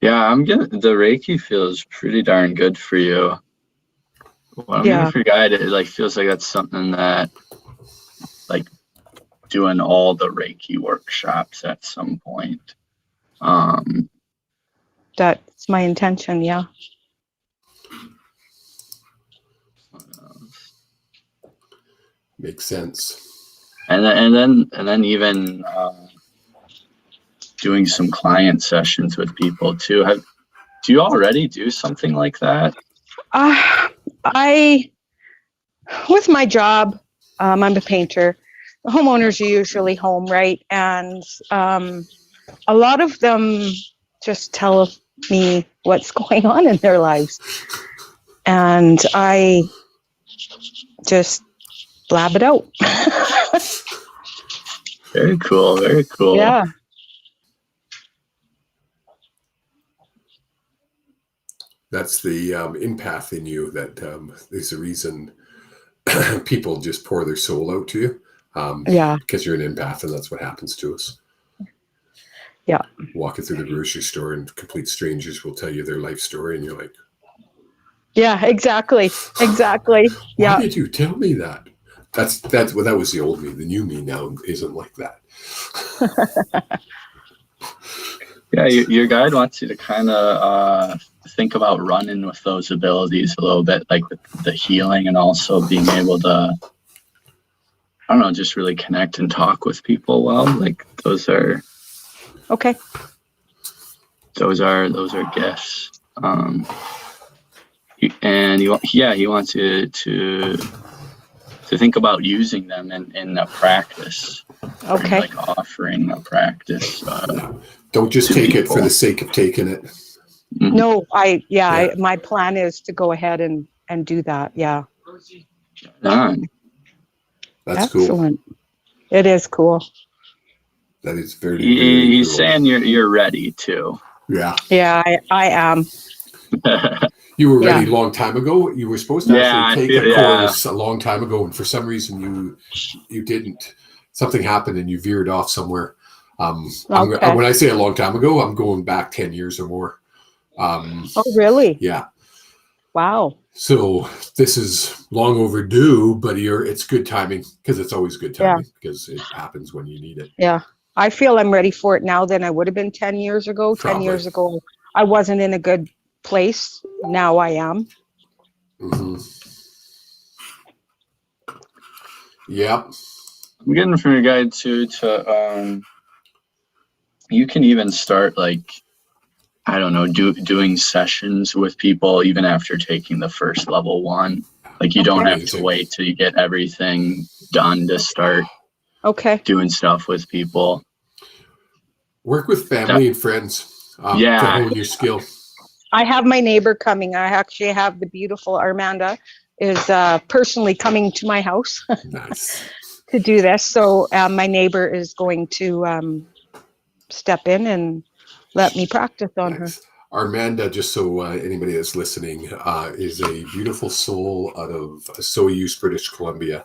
Yeah, I'm getting the Reiki feels pretty darn good for you. What I'm Yeah. getting for your guide, it like feels like that's something that like doing all the Reiki workshops at some point. That's my intention. Yeah. Makes sense. And then even doing some client sessions with people too. Do you already do something like that? With my job, I'm a painter. The homeowners are usually home, right? And a lot of them just tell me what's going on in their lives. And I just blab it out. Very cool. Very cool. Yeah. That's the empath in you that is the reason people just pour their soul out to you. Yeah. Because you're an empath, and that's what happens to us. Yeah. Walking through the grocery store and complete strangers will tell you their life story, and you're like, Yeah, exactly. Exactly. why Yeah. did you tell me that? That was the old me. The new me now isn't like that. Yeah, your guide wants you to kind of think about running with those abilities a little bit, like with the healing and also being able to, I don't know, just really connect and talk with people well. Like those are Okay. those are gifts. He wants you to think about using them in a practice. Okay. Like offering a practice. Don't just to take it for people. the sake of taking it. Mhm. No, my plan is to go ahead and do that. Yeah. That's cool. Excellent. It is cool. That is very, very He's cool. saying you're ready too. Yeah. Yeah, I am. You were ready a long time ago. You were supposed to actually take a course a long time ago, and for some reason you didn't. Something happened, and you veered off somewhere. Okay. When I say a long time ago, I'm going back 10 years or more. Oh, really? Yeah. Wow. So this is long overdue, but it's good timing because it's always good timing because it happens when you need it. Yeah. I feel I'm ready for it now than I would have been 10 years ago. Probably. 10 years ago, I wasn't in a good place. Now I am. Mm-hmm. Yep. I'm getting from your guide too to you can even start like, I don't know, doing sessions with people even after taking the first level 1. Like you don't have to wait till you get everything done to start doing stuff with people. Work with family and friends to hone your skill. I have my neighbor coming. I actually have the beautiful Armanda is personally coming to my house Nice. to do this. So my neighbor is going to step in and let me practice on her. Armanda, just so anybody that's listening, is a beautiful soul out of Soyuz, British Columbia.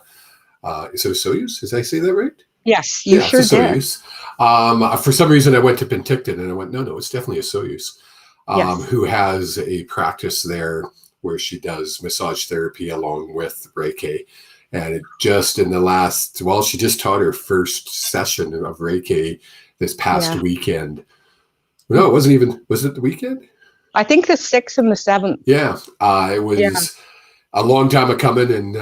Is it a Soyuz? Did I say that right? Yes, you sure it's a did. Soyuz. For some reason, I went to Penticton and I went, no, it's definitely a Soyuz. Yes. Who has a practice there where she does massage therapy along with Reiki. And it just in the last, she just taught her first session of Reiki this past weekend. No, it wasn't even, was it the weekend? I think the 6th and the 7th. Yeah, it was a long time of coming, and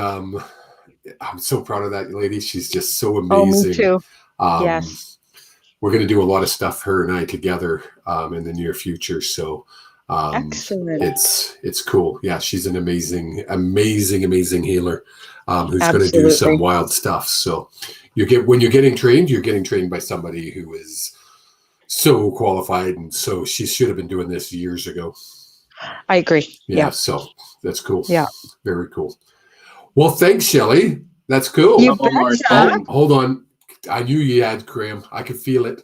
I'm so proud of that lady. She's just so amazing. Oh, me too. Yes. we're going to do a lot of stuff, her and I together, in the near future. So Excellent. it's cool. Yeah, she's an amazing healer, who's going to do Absolutely. some wild stuff. So when you're getting trained by somebody who is so qualified, and so she should have been doing this years ago. I agree. Yeah, Yeah. so that's cool. Yeah. Very cool. Well, thanks, Shelley. That's cool. You One more betcha. thing. Hold on. I knew you had, Graham. I could feel it.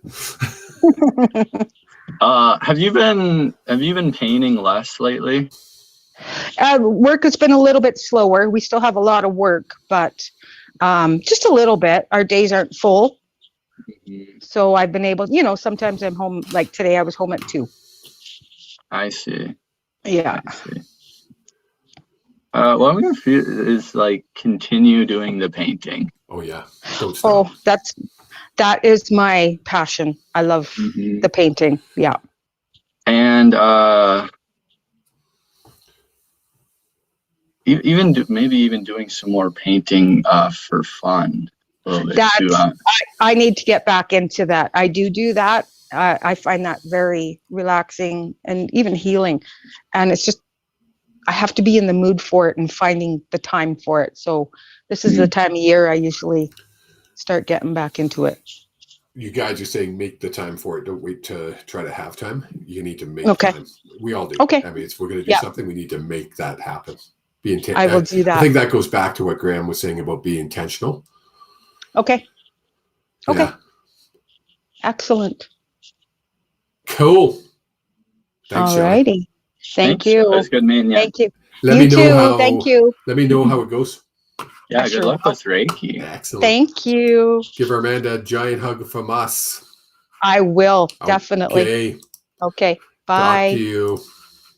Have you been painting less lately? Work has been a little bit slower. We still have a lot of work, but just a little bit. Our days aren't full. So I've been able, sometimes I'm home, like today I was home at 2. I see. Yeah. I see. What I'm gonna feel is like continue doing the painting. Oh yeah. Don't stop. Oh, that is my passion. I love Mhm. the painting. Yeah. And maybe even doing some more painting for fun a little bit too. I need to get back into that. I do that. I find that very relaxing and even healing. And it's just, I have to be in the mood for it and finding the time for it. So this is the time of year I usually start getting back into it. You guys are saying make the time for it. Don't wait to try to have time. You need to make Okay. time. We all do. Okay. I mean, if we're going to do Yeah. something, we need to make that happen. Be intentional. I will do that. I think that goes back to what Graham was saying about being intentional. Okay. Okay. Yeah. Excellent. Cool. Thanks, Shelley. Alrighty. Thank you. It was good meeting you. Thank you. Let You me know too. how. Thank you. Let me know how it goes. Yeah, Sure. good luck with Reiki. Excellent. Thank you. Give Amanda a giant hug from us. I will. Definitely. Okay. Okay. Talk to Bye. you.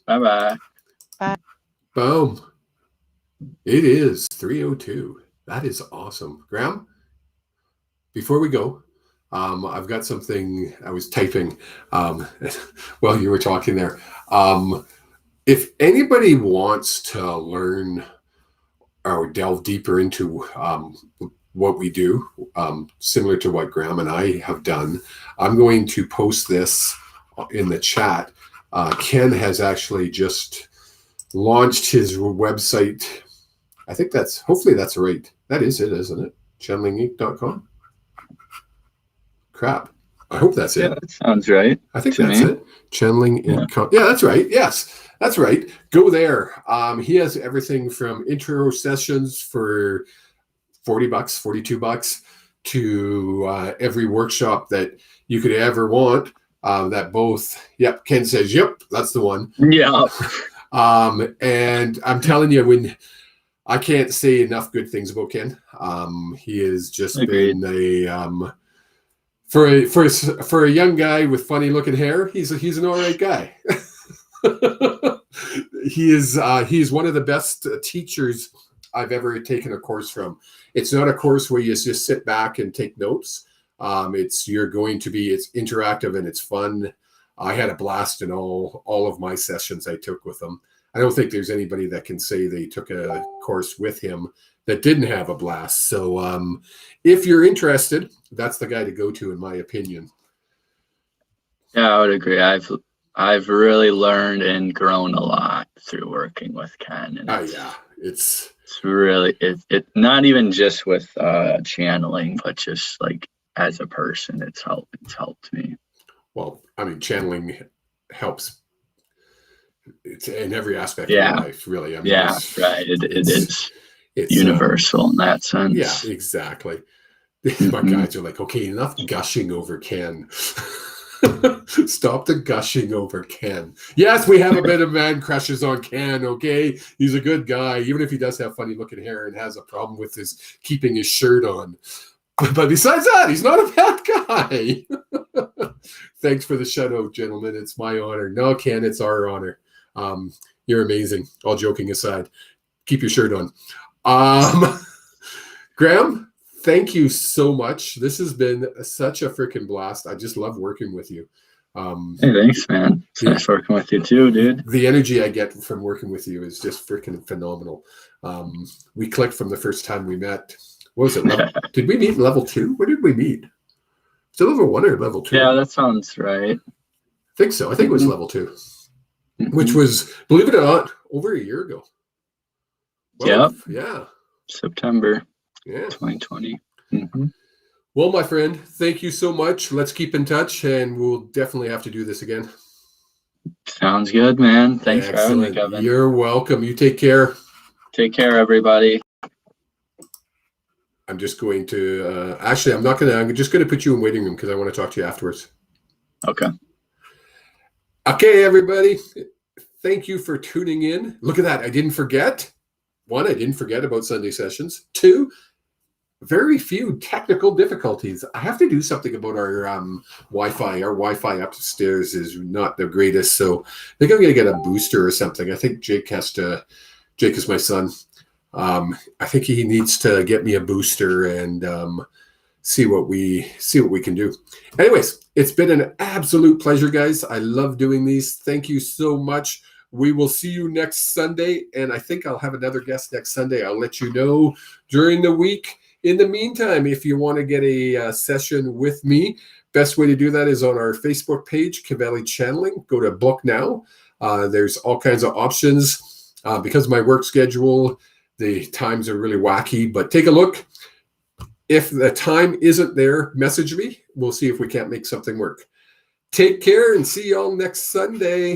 Bye. Boom. It is 3:02. That is awesome. Graham, before we go, I've got something I was typing while you were talking there. If anybody wants to learn or delve deeper into what we do, similar to what Graham and I have done, I'm going to post this in the chat. Ken has actually just launched his website. I think hopefully that's right. That is it, isn't it? channelinginc.com. Crap. I hope that's Yeah, it. that sounds right. I think to that's me. it. Channeling Inc. Yeah, that's right. Yes, that's right. Go there. He has everything from intro sessions for $40, $42 to every workshop that you could ever want. That both. Yep. Ken says, "Yep, that's the one." Yeah. And I'm telling you, when I can't say enough good things about Ken. He has just Agreed. been a for a young guy with funny looking hair. He's an all right guy. He's one of the best teachers I've ever taken a course from. It's not a course where you just sit back and take notes. It's interactive and it's fun. I had a blast in all of my sessions I took with him. I don't think there's anybody that can say they took a course with him that didn't have a blast. So if you're interested, that's the guy to go to, in my opinion. Yeah, I would agree. I've really learned and grown a lot through working with Ken. And it's really it not even just with channeling, but just like as a person, it's helped me. Well, I mean, channeling helps. It's in every aspect of your life, really. I mean, right. It's universal in that sense. Yeah, exactly. My guys are like, okay, enough gushing over Ken. Stop the gushing over Ken. Yes, we have a bit of man crushes on Ken, okay? He's a good guy, even if he does have funny looking hair and has a problem with keeping his shirt on. But besides that, he's not a bad guy. Thanks for the shout out, gentlemen. It's my honor. No, Ken, it's our honor. You're amazing. All joking aside, keep your shirt on. Graham, thank you so much. This has been such a freaking blast. I just love working with you. Hey, thanks, man. It's nice working with you too, dude. The energy I get from working with you is just freaking phenomenal. We clicked from the first time we met. What was it? Did we meet level 2? Where did we meet? Is it level 1 or level 2? Yeah, that sounds right. I think so. I think it was level 2, which was, believe it or not, over a year ago. Well, yeah. September Yeah. 2020. Mm-hmm. Well, my friend, thank you so much. Let's keep in touch, and we'll definitely have to do this again. Sounds good, man. Thanks for having me, Excellent. Kevin. You're welcome. You take care. Take care, everybody. I'm just going to, actually, I'm just going to put you in waiting room because I want to talk to you afterwards. Okay. Okay, everybody. Thank you for tuning in. Look at that. I didn't forget. 1, I didn't forget about Sunday sessions. 2, very few technical difficulties. I have to do something about our Wi-Fi. Our Wi-Fi upstairs is not the greatest, so I think I'm going to get a booster or something. I think Jake is my son. I think he needs to get me a booster and see what we can do. Anyways, it's been an absolute pleasure, guys. I love doing these. Thank you so much. We will see you next Sunday, and I think I'll have another guest next Sunday. I'll let you know during the week. In the meantime, if you want to get a session with me, best way to do that is on our Facebook page, Cavelli Channeling. Go to book now. There's all kinds of options. Because of my work schedule, the times are really wacky, but take a look. If the time isn't there, message me. We'll see if we can't make something work. Take care and see y'all next Sunday.